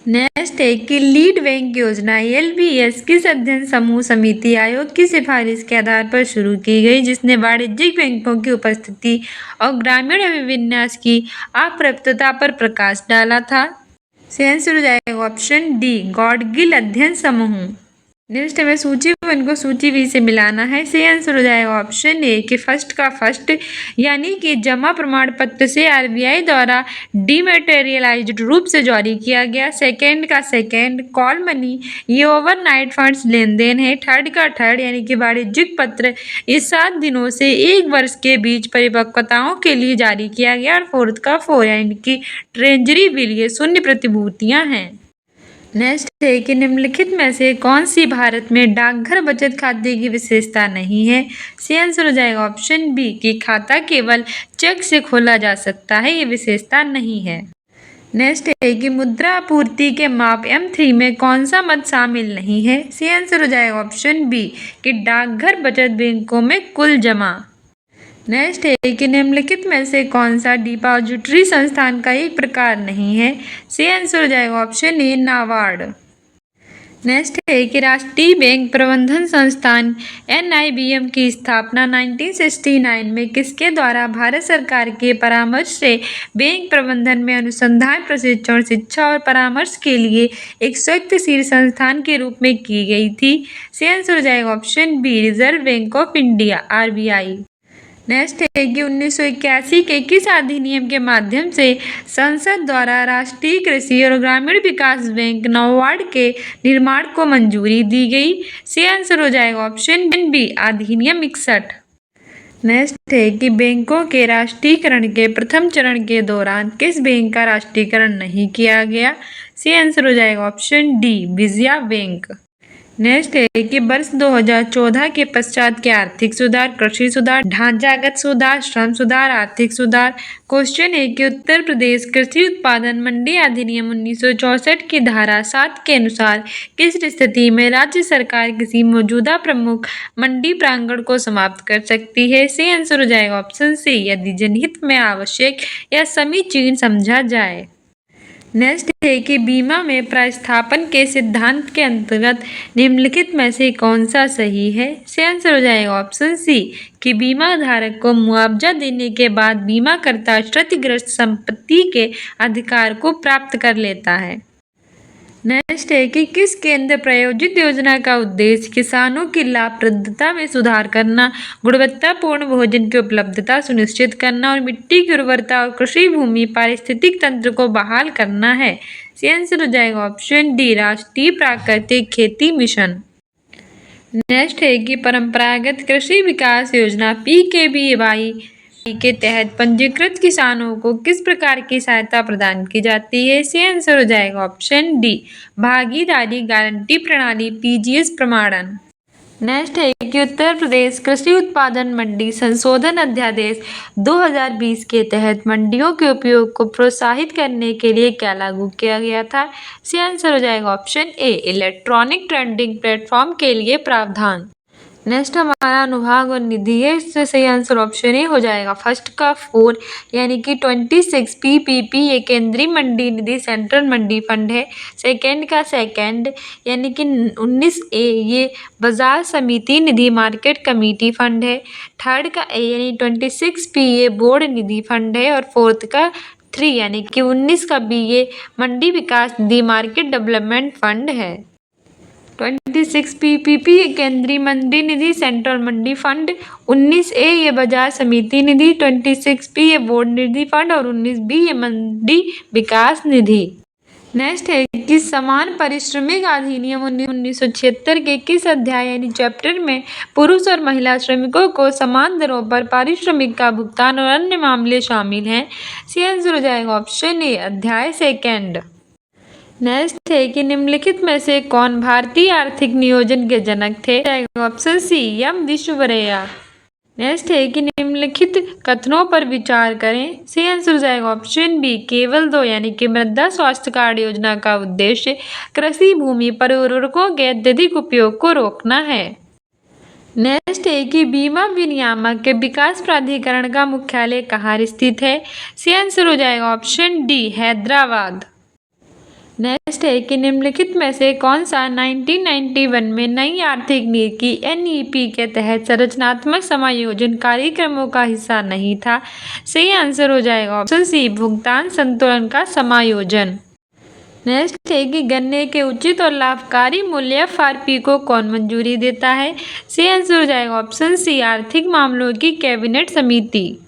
नेक्स्ट है कि लीड बैंक योजना एलबीएस किस अध्ययन समूह समिति आयोग की सिफारिश के आधार पर शुरू की गई, जिसने वाणिज्यिक बैंकों की उपस्थिति और ग्रामीण अभिविन्यास की अपर्याप्तता पर प्रकाश डाला था। सही आंसर हो जाएगा ऑप्शन डी गॉडगिल अध्ययन समूह। नेक्स्ट हमें सूची वन को सूची बी से मिलाना है। सही आंसर हो जाएगा ऑप्शन ए कि फर्स्ट का फर्स्ट यानी कि जमा प्रमाण पत्र से आरबीआई द्वारा डीमैटेरियलाइज्ड रूप से जारी किया गया। सेकंड का सेकंड कॉल मनी ये ओवरनाइट फंड्स लेन देन है। थर्ड का थर्ड यानी कि वाणिज्यिक पत्र इस 7 दिनों से 1 वर्ष के बीच परिपक्वताओं के लिए जारी किया गया। और फोर्थ का फोर यानी कि ट्रेजरी बिल ये शून्य प्रतिभूतियां हैं। नेक्स्ट है कि निम्नलिखित में से कौन सी भारत में डाकघर बचत खाते की विशेषता नहीं है। सही आंसर हो जाएगा ऑप्शन बी कि खाता केवल चेक से खोला जा सकता है, ये विशेषता नहीं है। नेक्स्ट है कि मुद्रा आपूर्ति के माप M3 में कौन सा मद शामिल नहीं है। सही आंसर हो जाएगा ऑप्शन बी कि डाकघर बचत बैंकों में कुल जमा। नेक्स्ट है कि निम्नलिखित में से कौन सा डिपॉजिटरी संस्थान का एक प्रकार नहीं है। सही आंसर हो जाएगा ऑप्शन ए नाबार्ड। नेक्स्ट है कि राष्ट्रीय बैंक प्रबंधन संस्थान NIBM की स्थापना 1969 में किसके द्वारा भारत सरकार के परामर्श से बैंक प्रबंधन में अनुसंधान प्रशिक्षण शिक्षा और परामर्श के लिए एक स्वयंसेवी संस्थान के रूप में की गई थी। सही आंसर हो जाएगा option B reserve bank of India RBI। Next है कि 1981 के किस अधिनियम के माध्यम से संसद द्वारा राष्ट्रीय कृषि और ग्रामीण विकास बैंक नाबार्ड के निर्माण को मंजूरी दी गई। सही आंसर हो जाएगा ऑप्शन बी अधिनियम 61। नेक्स्ट है कि बैंकों के राष्ट्रीयकरण के प्रथम चरण के दौरान किस बैंक का राष्ट्रीयकरण नहीं किया गया। सही आंसर हो जाएगा option D Vijaya bank. Next है कि वर्ष 2014 के पश्चात के आर्थिक सुधार कृषि सुधार ढांचागत सुधार श्रम सुधार आर्थिक सुधार। क्वेश्चन है कि उत्तर प्रदेश कृषि उत्पादन मंडी अधिनियम 1964 की धारा 7 के अनुसार किस स्थिति में राज्य सरकार किसी मौजूदा प्रमुख मंडी प्रांगण को समाप्त कर सकती है। सही आंसर हो जाएगा ऑप्शन सी यदि जनहित में आवश्यक या समीचीन समझा जाए। नेक्स्ट है कि बीमा में प्रतिस्थापन के सिद्धांत के अंतर्गत निम्नलिखित में से कौन सा सही है। सही आंसर हो जाएगा ऑप्शन सी कि बीमा धारक को मुआवजा देने के बाद बीमाकर्ता क्षतिग्रस्त संपत्ति के अधिकार को प्राप्त कर लेता है। नेक्स्ट है कि किस केंद्र प्रायोजित योजना का उद्देश्य किसानों की लाभप्रदता में सुधार करना, गुणवत्तापूर्ण भोजन की उपलब्धता सुनिश्चित करना और मिट्टी की उर्वरता और कृषि भूमि पारिस्थितिक तंत्र को बहाल करना है। सही आंसर हो जाएगा ऑप्शन डी राष्ट्रीय प्राकृतिक खेती मिशन। नेक्स्ट है कि परंपरागत कृषि विकास योजना PKBY के तहत पंजीकृत किसानों को किस प्रकार की सहायता प्रदान की जाती है। सही आंसर हो जाएगा ऑप्शन डी भागीदारी गारंटी प्रणाली PGS प्रमाणन। नेक्स्ट है कि उत्तर प्रदेश कृषि उत्पादन मंडी संशोधन अध्यादेश 2020 के तहत मंडियों के उपयोग को प्रोत्साहित करने के लिए क्या लागू किया गया था। सही आंसर हो जाएगा ऑप्शन ए इलेक्ट्रॉनिक ट्रेडिंग प्लेटफॉर्म के लिए प्रावधान। नेक्स्ट हमारा अनुभाग और निधि है, इससे सही आंसर ऑप्शन ए हो जाएगा फर्स्ट का 4 यानी कि 26 PPP ये केंद्रीय मंडी निधि सेंट्रल मंडी फंड है। सेकंड का सेकंड यानी कि 19A ये बाजार समिति निधि मार्केट कमेटी फंड है। थर्ड का A यानी 26P ये बोर्ड निधि फंड है। और फोर्थ का 3 यानी कि 19 का B ये मंडी विकास निधि मार्केट डेवलपमेंट फंड है। 26 PPP केंद्रीय मंडी निधि सेंट्रल मंडी फंड, 19A ये बाजार समिति निधि, 26P ये बोर्ड निधि फंड और 19B ये मंडी विकास निधि। नेक्स्ट है कि समान पारिश्रमिक अधिनियम 1976 के किस अध्याय यानी चैप्टर में पुरुष और महिला श्रमिकों को समान दरों पर पारिश्रमिक का भुगतान और अन्य मामले शामिल हैं? सी आंसर हो जाएगा ऑप्शन ए, अध्याय 2। नेक्स्ट है कि निम्नलिखित में से कौन भारतीय आर्थिक नियोजन के जनक थे? Option C, M Visvesvaraya. Next है कि निम्नलिखित कथनों पर विचार करें। सही आंसर हो जाएगा ऑप्शन बी, केवल 2 यानी कि मृदा स्वास्थ्य कार्ड योजना का उद्देश्य कृषि भूमि पर उर्वरकों के अत्यधिक उपयोग को रोकना है। नेक्स्ट है कि बीमा विनियामक के विकास प्राधिकरण का मुख्यालय कहाँ स्थित है? सही आंसर हो जाएगा ऑप्शन डी, हैदराबाद। नेक्स्ट है कि निम्नलिखित में से कौन सा 1991 में नई आर्थिक नीति एनईपी के तहत संरचनात्मक समायोजन कार्यक्रमों का हिस्सा नहीं था? सही आंसर हो जाएगा ऑप्शन सी, भुगतान संतुलन का समायोजन। नेक्स्ट है कि गन्ने के उचित और लाभकारी मूल्य एफआरपी को कौन मंजूरी देता है? सही आंसर हो जाएगा ऑप्शन सी, आर्थिक मामलों की कैबिनेट समिति।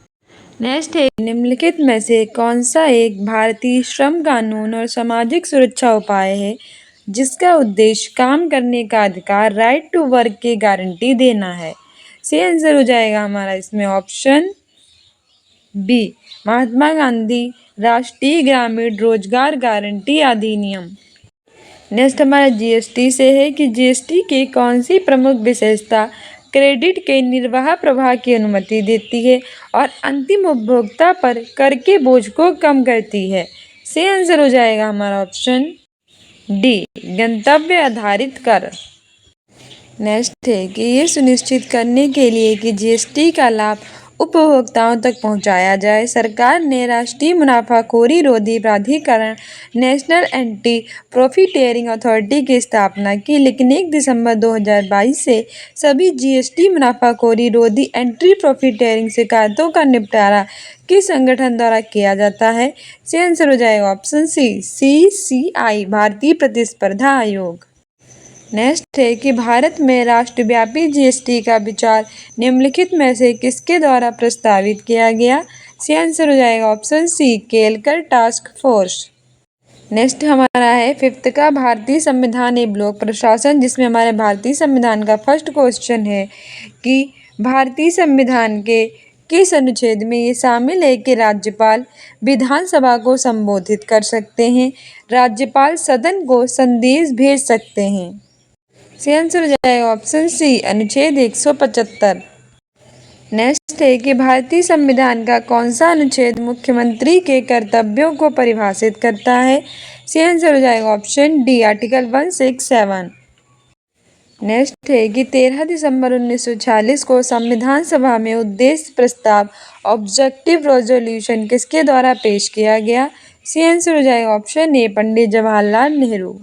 नेक्स्ट है निम्नलिखित में से कौन सा एक भारतीय श्रम कानून और सामाजिक सुरक्षा उपाय है जिसका उद्देश्य काम करने का अधिकार, राइट टू वर्क की गारंटी देना है? सही आंसर हो जाएगा हमारा इसमें ऑप्शन बी, महात्मा गांधी राष्ट्रीय ग्रामीण रोजगार गारंटी अधिनियम। नेक्स्ट हमारा जीएसटी से है कि जीएसटी की कौन सी प्रमुख विशेषता क्रेडिट के निर्वाह प्रवाह की अनुमति देती है और अंतिम उपभोक्ता पर कर के बोझ को कम करती है? सही आंसर हो जाएगा हमारा ऑप्शन डी, गंतव्य आधारित कर। नेक्स्ट है कि ये सुनिश्चित करने के लिए कि जीएसटी का लाभ उपभोक्ताओं तक पहुंचाया जाए, सरकार ने राष्ट्रीय मुनाफाखोरी रोधी प्राधिकरण नेशनल एंटी प्रॉफिटेरिंग अथॉरिटी की स्थापना की, लेकिन 1 दिसंबर 2022 से सभी जीएसटी मुनाफाखोरी रोधी एंटी प्रॉफिटेरिंग शिकायतों का निपटारा किस संगठन द्वारा किया जाता है? सही आंसर हो जाएगा ऑप्शन सी, सीसीआई, भारतीय प्रतिस्पर्धा आयोग। नेक्स्ट है कि भारत में राष्ट्रव्यापी जीएसटी का विचार निम्नलिखित में से किसके द्वारा प्रस्तावित किया गया? सही आंसर हो जाएगा option C, Kelkar task force. Next हमारा है 5th का भारतीय संविधान एवं लोक प्रशासन, जिसमें हमारे भारतीय संविधान का फर्स्ट क्वेश्चन है कि भारतीय संविधान के किस अनुच्छेद में ये शामिल है कि राज्यपाल विधानसभा को संबोधित कर सकते हैं, राज्यपाल सदन को संदेश भेज सकते हैं? सही आंसर हो जाएगा ऑप्शन सी, अनुच्छेद 175। नेक्स्ट है कि भारतीय संविधान का कौन सा अनुच्छेद मुख्यमंत्री के कर्तव्यों को परिभाषित करता है? सही आंसर हो जाएगा ऑप्शन डी, आर्टिकल 167। नेक्स्ट है कि 13 दिसंबर 1946 को संविधान सभा में उद्देश्य प्रस्ताव ऑब्जेक्टिव रेजोल्यूशन किसके द्वारा पेश किया गया? सही आंसर हो जाएगा ऑप्शन ए, पंडित जवाहरलाल नेहरू।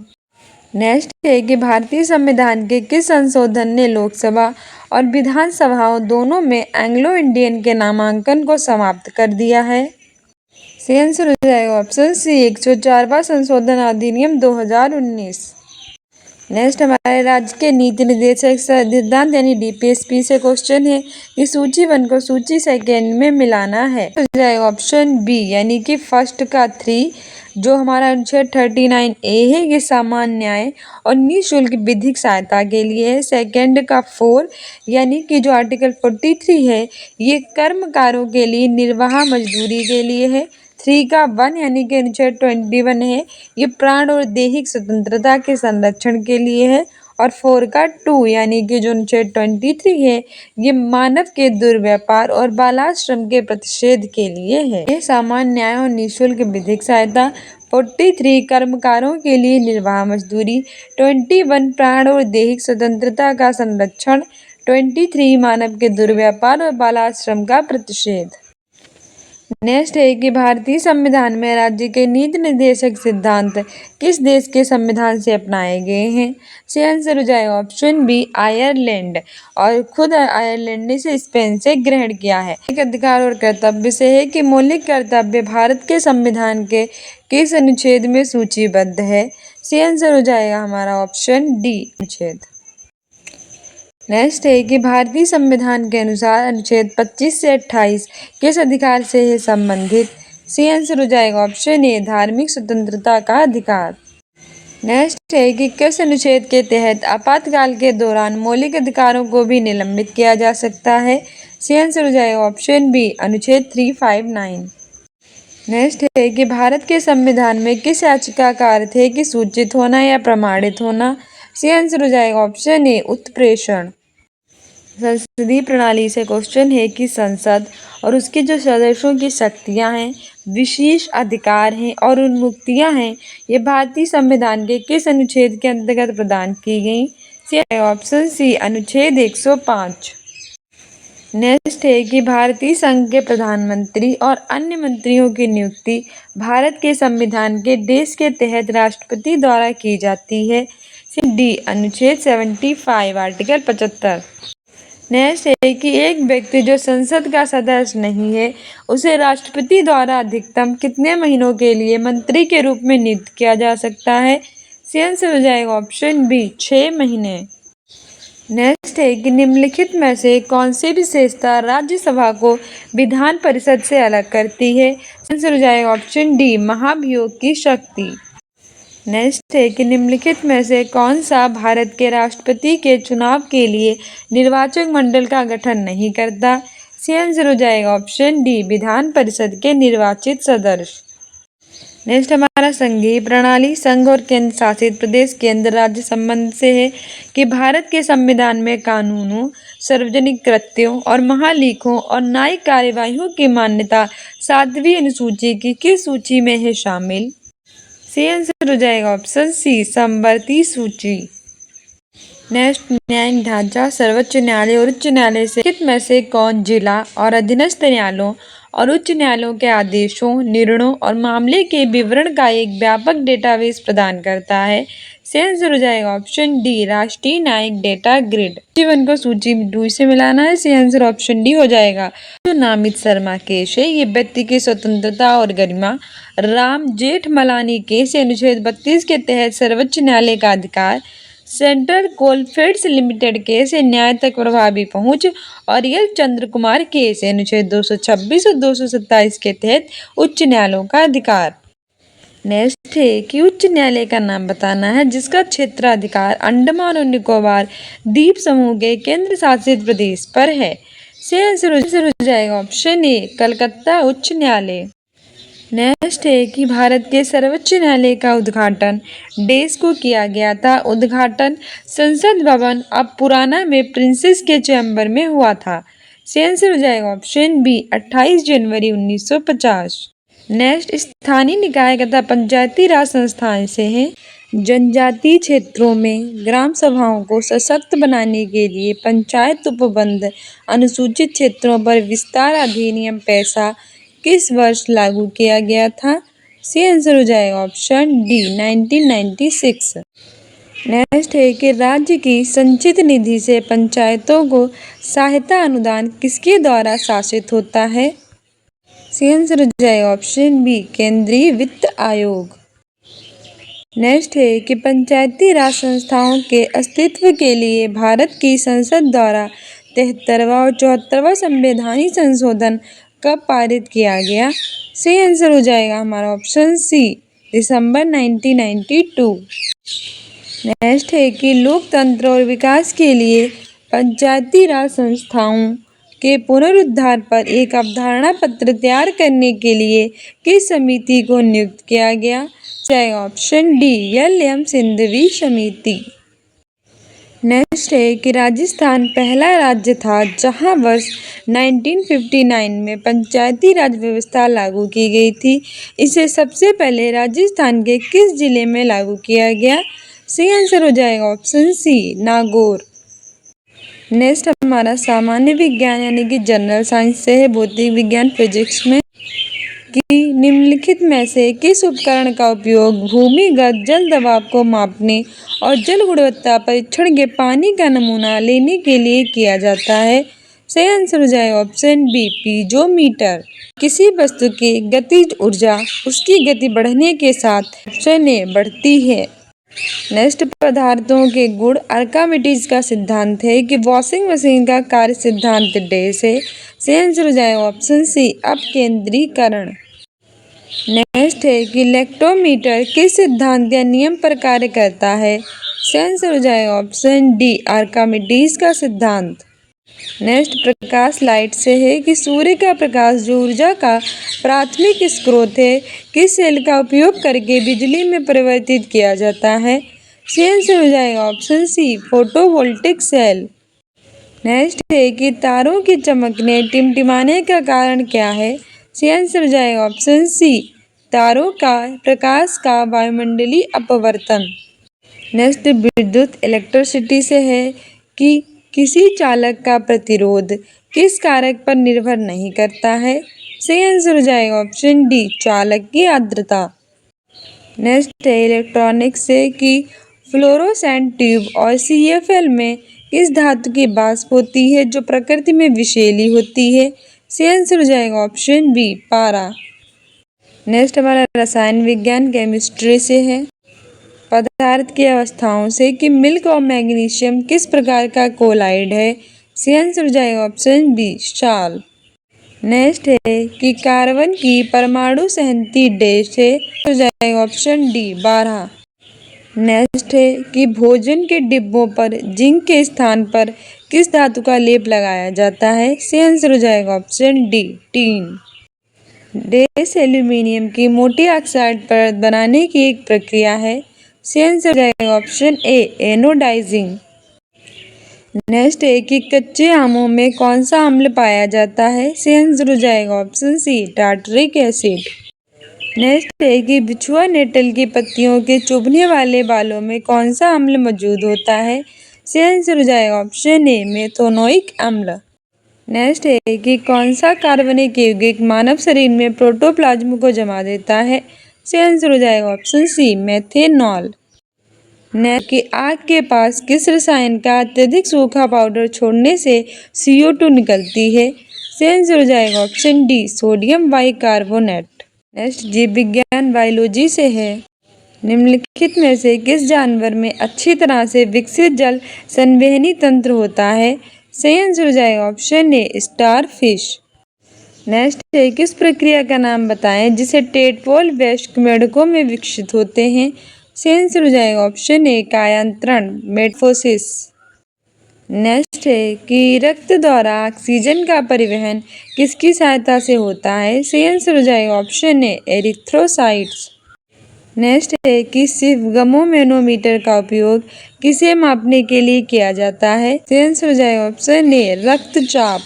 नेक्स्ट है कि भारतीय संविधान के किस संशोधन ने लोकसभा और विधानसभाओं दोनों में एंग्लो इंडियन के नामांकन को समाप्त कर दिया है? सही आंसर हो जाएगा ऑप्शन सी, 104वां संशोधन अधिनियम 2019। नेक्स्ट हमारे राज्य के नीति निर्देशक सिद्धांत यानी डीपीएसपी से क्वेश्चन है कि सूची 1 को सूची 2 में मिलाना है। हो जाएगा ऑप्शन बी यानी कि फर्स्ट का 3, जो हमारा अनुच्छेद 39A है ये सामान्य न्याय और निःशुल्क विधिक सहायता के लिए है। सेकंड का 4 यानी कि जो आर्टिकल 43 है ये कर्मकारों के लिए निर्वाह मजदूरी के लिए है। 3 का 1 यानी कि अनुच्छेद 21 है ये प्राण और दैहिक स्वतंत्रता के संरक्षण के लिए है। और 4 का 2 यानी कि जो अनुच्छेद 23 है ये मानव के दुर्व्यापार और बालाश्रम के प्रतिषेध के लिए है। ये सामान्य न्याय और निःशुल्क विधिक सहायता, 43 कर्मकारों के लिए निर्वाह मजदूरी, 21 प्राण और दैहिक स्वतंत्रता का संरक्षण, 23 मानव के दुर्व्यापार और बालाश्रम का प्रतिषेध। नेक्स्ट है कि भारतीय संविधान में राज्य के नीति निर्देशक सिद्धांत किस देश के संविधान से अपनाए गए हैं? सही आंसर हो जाएगा ऑप्शन बी, आयरलैंड, और खुद आयरलैंड ने इसे स्पेन से ग्रहण किया है। एक अधिकार और कर्तव्य से है कि मौलिक कर्तव्य भारत के संविधान के किस अनुच्छेद में सूचीबद्ध है? सही आंसर हो जाएगा हमारा ऑप्शन डी, अनुच्छेद। नेक्स्ट है कि भारतीय संविधान के अनुसार अनुच्छेद 25 से 28 किस अधिकार से है संबंधित? सी आंसर हो जाएगा ऑप्शन ए धार्मिक स्वतंत्रता का अधिकार। नेक्स्ट है कि किस अनुच्छेद के तहत आपातकाल के दौरान मौलिक अधिकारों को भी निलंबित किया जा सकता है। सी आंसर हो जाएगा ऑप्शन बी अनुच्छेद 359। नेक्स्ट है कि भारत के संविधान में किस याचिका का अर्थ है कि सूचित होना या प्रमाणित होना। सी आंसर हो जाएगा ऑप्शन ए उत्प्रेषण। संसदीय प्रणाली से क्वेश्चन है कि संसद और उसके जो सदस्यों की शक्तियां हैं, विशेष अधिकार हैं और उन्मुक्तियां हैं, ये भारतीय संविधान के किस अनुच्छेद के अंतर्गत प्रदान की गई। ऑप्शन सी अनुच्छेद 105। नेक्स्ट है कि भारतीय संघ के प्रधानमंत्री और अन्य मंत्रियों की नियुक्ति भारत के संविधान के देश के तहत राष्ट्रपति द्वारा की जाती है। डी अनुच्छेद 75 आर्टिकल 75। नेक्स्ट है कि एक व्यक्ति जो संसद का सदस्य नहीं है उसे राष्ट्रपति द्वारा अधिकतम कितने महीनों के लिए मंत्री के रूप में नियुक्त किया जा सकता है। सी आंसर हो जाएगा ऑप्शन बी 6 महीने। नेक्स्ट है कि निम्नलिखित में से कौन सी विशेषता राज्यसभा को विधान परिषद से अलग करती है। आंसर हो जाएगा ऑप्शन डी महाभियोग की शक्ति। नेक्स्ट है कि निम्नलिखित में से कौन सा भारत के राष्ट्रपति के चुनाव के लिए निर्वाचक मंडल का गठन नहीं करता। सी आंसर हो जाएगा ऑप्शन डी विधान परिषद के निर्वाचित सदस्य। नेक्स्ट हमारा संघीय प्रणाली संघ और केंद्र शासित प्रदेश केंद्र राज्य संबंध से है कि भारत के संविधान में कानूनों, सार्वजनिक कृत्यों और महालेखों और न्यायिक कार्यवाहियों की मान्यता 7वीं अनुसूची की किस सूची में है शामिल। सी आंसर हो जाएगा ऑप्शन सी समवर्ती सूची। नेक्स्ट न्यायिक ढांचा सर्वोच्च न्यायालय और उच्च न्यायालय से निम्नलिखित में से कौन जिला और अधीनस्थ न्यायालयों और उच्च न्यायालयों के आदेशों, निर्णयों और मामले के विवरण का एक व्यापक डेटाबेस प्रदान करता है। सी आंसर हो जाएगा ऑप्शन डी राष्ट्रीय न्यायिक डेटा ग्रिड। जीवन को सूची 2 से मिलाना है। सी आंसर ऑप्शन डी हो जाएगा। जो नामित शर्मा केस है ये व्यक्ति की स्वतंत्रता और गरिमा, राम जेठमलानी केस अनुच्छेद 32 के तहत सर्वोच्च न्यायालय का अधिकार, सेंट्रल कोलफील्ड्स लिमिटेड केस न्याय तक प्रभावी पहुंच और एल चंद्र कुमार केस अनुच्छेद 226 और 227 के तहत उच्च न्यायालयों का अधिकार। नेक्स्ट है कि उच्च न्यायालय का नाम बताना है जिसका क्षेत्राधिकार अंडमान और निकोबार द्वीप समूह के केंद्र शासित प्रदेश पर है। से आंसर हो जाएगा ऑप्शन ए कलकत्ता उच्च न्यायालय। नेक्स्ट है कि भारत के सर्वोच्च न्यायालय का उद्घाटन देश को किया गया था। उद्घाटन संसद भवन अब पुराना में प्रिंसेस के चैम्बर में हुआ था। से आंसर हो जाएगा ऑप्शन बी 28 जनवरी 1950। नेक्स्ट स्थानीय निकाय तथा पंचायती राज संस्थान से है जनजातीय क्षेत्रों में ग्राम सभाओं को सशक्त बनाने के लिए पंचायत उपबंध अनुसूचित क्षेत्रों पर विस्तार अधिनियम पैसा किस वर्ष लागू किया गया था। सी आंसर हो जाएगा ऑप्शन डी 1996। नेक्स्ट है कि राज्य की संचित निधि से पंचायतों को सहायता अनुदान किसके द्वारा शासित होता है। सी आंसर हो जाएगा ऑप्शन बी केंद्रीय वित्त आयोग। नेक्स्ट है कि पंचायती राज संस्थाओं के अस्तित्व के लिए भारत की संसद द्वारा 73वां और 74वां संवैधानिक संशोधन कब पारित किया गया। सी आंसर हो जाएगा हमारा ऑप्शन सी दिसंबर 1992। नेक्स्ट है कि लोकतंत्र और विकास के लिए पंचायती राज संस्थाओं के पुनरुद्धार पर एक अवधारणा पत्र तैयार करने के लिए किस समिति को नियुक्त किया गया। Option D LM. सिंघवी समिति। नेक्स्ट है कि राजस्थान पहला राज्य था जहां वर्ष 1959 में पंचायती राज व्यवस्था लागू की गई थी। इसे सबसे पहले राजस्थान के किस जिले में लागू किया गया। सही आंसर हो जाएगा ऑप्शन सी नागौर। नेक्स्ट हमारा सामान्य विज्ञान यानी कि जनरल साइंस से है भौतिक विज्ञान फिजिक्स में कि निम्नलिखित में से किस उपकरण का उपयोग भूमिगत जल दबाव को मापने और जल गुणवत्ता परीक्षण के पानी का नमूना लेने के लिए किया जाता है। सही आंसर हो जाएगा ऑप्शन बी पीजोमीटर। किसी वस्तु की गतिज ऊर्जा उसकी गति बढ़ने के साथ ऑप्शन ए बढ़ती है। नेक्स्ट पदार्थों के गुण आर्किमिडीज का सिद्धांत है कि वॉशिंग मशीन का कार्य सिद्धांत डैश है। सही आंसर हो जाएगा ऑप्शन सी अपकेंद्रीकरण। नेक्स्ट है कि लेक्टोमीटर किस सिद्धांत या नियम पर कार्य करता है? इसका आंसर हो जाएगा ऑप्शन डी, आर्किमिडीज का सिद्धांत। नेक्स्ट प्रकाश लाइट से है कि सूर्य का प्रकाश जो ऊर्जा का प्राथमिक स्रोत है किस सेल का उपयोग करके बिजली में परिवर्तित किया जाता है? इसका आंसर हो जाएगा option C, photovoltaic cell. Next है कि तारों की चमकने टिमटिमाने का कारण क्या है? इसका आंसर हो जाएगा ऑप्शन सी, तारों का प्रकाश का वायुमंडलीय अपवर्तन। नेक्स्ट विद्युत इलेक्ट्रिसिटी से है कि किसी चालक का प्रतिरोध किस कारक पर निर्भर नहीं करता है? सही आंसर हो जाएगा ऑप्शन डी, चालक की आर्द्रता। नेक्स्ट है इलेक्ट्रॉनिक्स से कि फ्लोरोसेंट ट्यूब और CFL में किस धातु की वाष्प होती है जो प्रकृति में विषैली होती है? सही आंसर हो जाएगा ऑप्शन बी, पारा। नेक्स्ट हमारा रसायन विज्ञान केमिस्ट्री से है पदार्थ की अवस्थाओं से कि मिल्क और मैग्नीशियम किस प्रकार का कोलाइड है? सही आंसर हो जाएगा ऑप्शन बी, क्षार। नेक्स्ट है कि कार्बन की परमाणु संहति डैश है, हो जाएगा ऑप्शन डी, 12। नेक्स्ट है कि भोजन के डिब्बों पर जिंक के स्थान पर किस धातु का लेप लगाया जाता है? सही आंसर हो जाएगा option D, tin. Dash aluminium की मोटी ऑक्साइड परत बनाने की एक प्रक्रिया है। सही आंसर हो जाएगा ऑप्शन ए, एनोडाइजिंग। नेक्स्ट है कि कच्चे आमों में कौन सा अम्ल पाया जाता है? सही आंसर हो जाएगा option C, tartaric acid. Next है कि बिछुआ नेटल की पत्तियों के चुभने वाले बालों में कौन सा अम्ल मौजूद होता है? सही आंसर हो जाएगा ऑप्शन ए, मेथोनोइक अम्ल। नेक्स्ट है कि कौन सा कार्बनिक यौगिक मानव शरीर में प्रोटोप्लाज्म को जमा देता है? सही आंसर हो जाएगा ऑप्शन सी, मेथेनॉल। नेक्स्ट कि आग के पास किस रसायन का अत्यधिक सूखा पाउडर छोड़ने से CO2 निकलती है? सही आंसर हो जाएगा option D, sodium bicarbonate. Next जीव विज्ञान बायोलॉजी से है निम्नलिखित में से किस जानवर में अच्छी तरह से विकसित जल संवहनी तंत्र होता है? सही आंसर हो जाएगा ऑप्शन ए, स्टार फिश। नेक्स्ट है किस प्रक्रिया का नाम बताएं जिसे टेडपोल वयस्क मेंढकों में विकसित होते हैं? सही आंसर हो जाएगा ऑप्शन ए, कायांतरण, मेटाफोसिस। नेक्स्ट है कि रक्त द्वारा ऑक्सीजन का परिवहन किसकी सहायता से होता है? सही आंसर हो जाएगा ऑप्शन ए, एरिथ्रोसाइट्स। नेक्स्ट है कि सिफगमो मैनोमीटर का उपयोग किसे मापने के लिए किया जाता है? सही आंसर हो जाएगा ऑप्शन ए, रक्तचाप।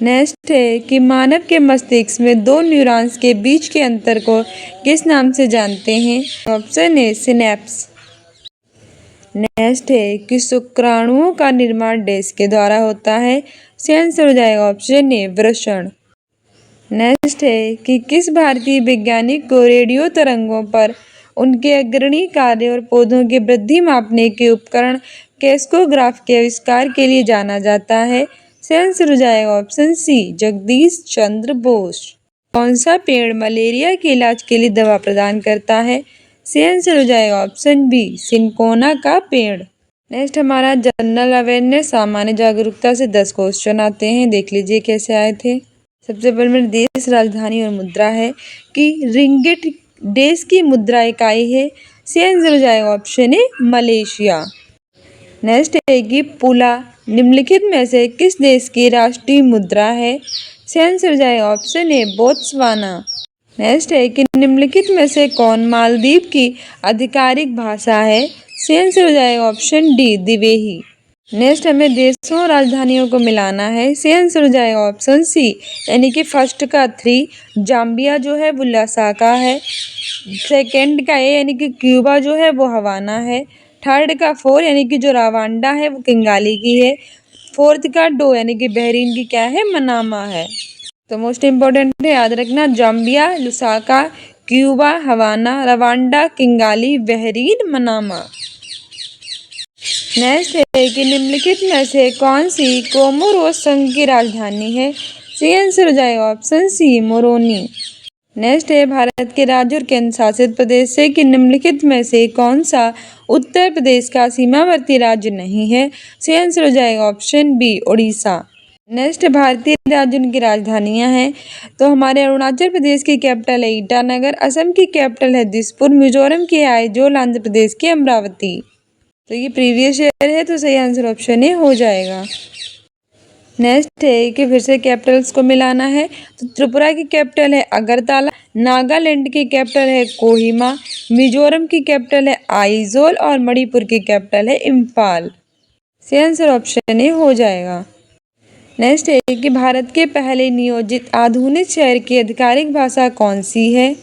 नेक्स्ट है कि मानव के मस्तिष्क में दो न्यूरॉन्स के बीच के अंतर को किस नाम से जानते हैं? Option A, synapse. नेक्स्ट है कि शुक्राणुओं का निर्माण डैश के द्वारा होता है? सही आंसर हो जाएगा ऑप्शन ए, वृषण। नेक्स्ट है कि किस भारतीय वैज्ञानिक को रेडियो तरंगों पर उनके अग्रणी कार्य और पौधों की वृद्धि मापने के उपकरण कैस्कोग्राफ के आविष्कार के लिए जाना जाता है? सही आंसर हो जाएगा ऑप्शन सी, जगदीश चंद्र बोस। कौन सा पेड़ मलेरिया के इलाज के लिए दवा प्रदान करता है? सही आंसर हो जाएगा ऑप्शन बी, सिनकोना का पेड़। नेक्स्ट हमारा जनरल अवेयरनेस सामान्य जागरूकता से 10 क्वेश्चन आते हैं, देख लीजिए कैसे आए थे। सबसे पहले मेरे देश, राजधानी और मुद्रा है कि रिंगिट देश की मुद्रा इकाई है। सही आंसर हो जाएगा ऑप्शन ए, मलेशिया। नेक्स्ट है कि पुला निम्नलिखित में से किस देश की राष्ट्रीय मुद्रा है? सही आंसर हो जाएगा ऑप्शन ए, बोत्सवाना। नेक्स्ट है कि निम्नलिखित में से कौन मालदीव की आधिकारिक भाषा है? सही आंसर हो जाएगा ऑप्शन डी, दिवेही। नेक्स्ट हमें देशों और राजधानियों को मिलाना है। सही आंसर हो जाएगा ऑप्शन सी, यानी कि फर्स्ट का 3 जाम्बिया जो है वो लसाका है, सेकंड का ए यानी कि क्यूबा जो है वो हवाना है, थर्ड का 4 यानी कि जो रवांडा है वो किंगाली की है, फोर्थ का 2 यानी कि बहरीन की क्या है, मनामा है। तो मोस्ट इम्पोर्टेंट है याद रखना, Zambia, Lusaka, Cuba, Havana, Rwanda, Kigali, Bahrain, Manama. Next है कि निम्नलिखित में से कौन सी कोमोरोस संघ की राजधानी है? सही आंसर हो जाएगा ऑप्शन सी, मोरोनी। नेक्स्ट है भारत के राज्य और केंद्र शासित प्रदेश से कि निम्नलिखित में से कौन सा उत्तर प्रदेश का सीमावर्ती राज्य नहीं है? सही आंसर हो जाएगा ऑप्शन बी, उड़ीसा। नेक्स्ट भारतीय राज्य उनकी राजधानियां हैं। तो हमारे अरुणाचल प्रदेश की कैपिटल है ईटानगर, असम की कैपिटल है दिसपुर, मिजोरम की है आइजोल, आंध्र प्रदेश की अमरावती। तो ये प्रीवियस ईयर है, तो सही आंसर ऑप्शन ए हो जाएगा। नेक्स्ट है कि फिर से कैपिटल्स को मिलाना है। तो त्रिपुरा की कैपिटल है अगरतला, नागालैंड की कैपिटल है कोहिमा, मिजोरम की कैपिटल है आइजोल और मणिपुर की कैपिटल है इम्फाल। सही आंसर ऑप्शन ए हो जाएगा। नेक्स्ट है कि भारत के पहले नियोजित आधुनिक शहर की आधिकारिक भाषा कौन सी है?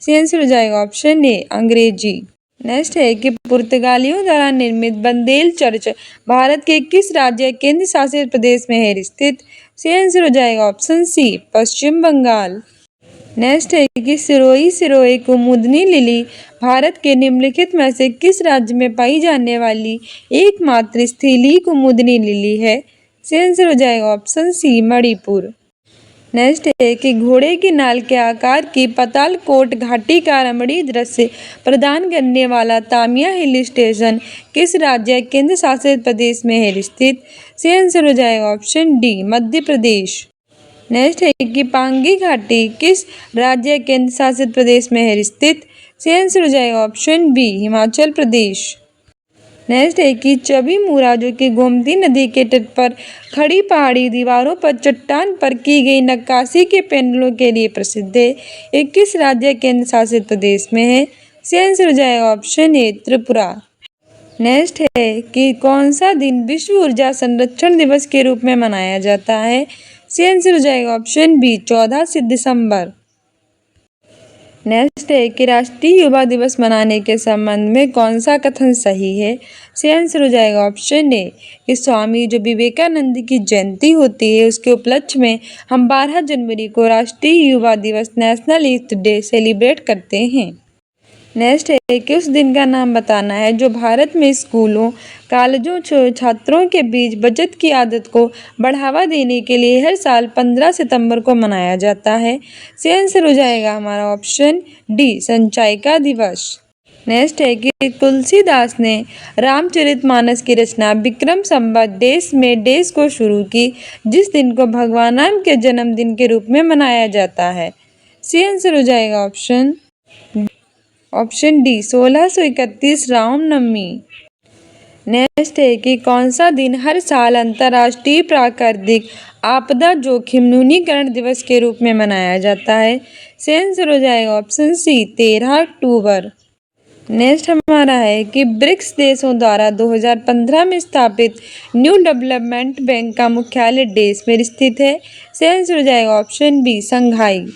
सही आंसर हो जाएगा ऑप्शन ए अंग्रेजी। नेक्स्ट है कि पुर्तगालियों द्वारा निर्मित बंदेल चर्च भारत के किस राज्य केंद्र शासित प्रदेश में है स्थित? सही आंसर हो जाएगा ऑप्शन सी पश्चिम बंगाल। नेक्स्ट है कि सिरोही सिरोही कुमुदनी लिली भारत के निम्नलिखित में से किस राज्य में पाई जाने वाली एकमात्र स्थलीय कुमुदनी लिली है? सही आंसर हो जाएगा ऑप्शन सी मणिपुर। नेक्स्ट है कि घोड़े की नाल के आकार की पतालकोट घाटी का रमणीय दृश्य प्रदान करने वाला तामिया हिल स्टेशन किस राज्य केंद्र शासित प्रदेश में है स्थित? सही आंसर हो जाएगा option D Madhya Pradesh. Next है कि पांगी घाटी किस राज्य केंद्र शासित प्रदेश में है स्थित? सही आंसर हो जाएगा option B Himachal Pradesh. Next है कि चबी मुरा जो कि गोमती नदी के तट पर खड़ी पहाड़ी दीवारों पर चट्टान पर की गई नक्काशी के पैनलों के लिए प्रसिद्ध है। ये किस राज्य केंद्र शासित प्रदेश में है? सही आंसर हो जाएगा ऑप्शन ए त्रिपुरा। नेक्स्ट है कि कौन सा दिन विश्व ऊर्जा संरक्षण दिवस के रूप में मनाया जाता है? सही आंसर हो जाएगा ऑप्शन बी 14 दिसंबर। नेक्स्ट है कि राष्ट्रीय युवा दिवस मनाने के संबंध में कौन सा कथन सही है? सही आंसर हो जाएगा ऑप्शन ए कि स्वामी जो विवेकानंद की जयंती होती है उसके उपलक्ष्य में हम 12 जनवरी को राष्ट्रीय युवा दिवस नेशनल यूथ डे सेलिब्रेट करते हैं। नेक्स्ट है कि उस दिन का नाम बताना है जो भारत में स्कूलों कॉलेजों छात्रों के बीच बचत की आदत को बढ़ावा देने के लिए हर साल 15 सितंबर को मनाया जाता है। सही आंसर हो जाएगा हमारा ऑप्शन डी संचय का दिवस। नेक्स्ट है कि तुलसीदास ने रामचरितमानस की रचना विक्रम संवत देश में देश को शुरू की जिस दिन को भगवान राम के जन्मदिन के रूप में मनाया जाता है। सही आंसर हो जाएगा ऑप्शन डी 1631 रामनवमी। नेक्स्ट है कि कौन सा दिन हर साल अंतर्राष्ट्रीय प्राकृतिक आपदा जोखिम न्यूनीकरण दिवस के रूप में मनाया जाता है? सही आंसर हो जाएगा ऑप्शन सी 13 अक्टूबर। नेक्स्ट हमारा है कि ब्रिक्स देशों द्वारा 2015 में स्थापित न्यू डेवलपमेंट बैंक का मुख्यालय देश में स्थित है? सही आंसर हो जाएगा ऑप्शन बी संघाई।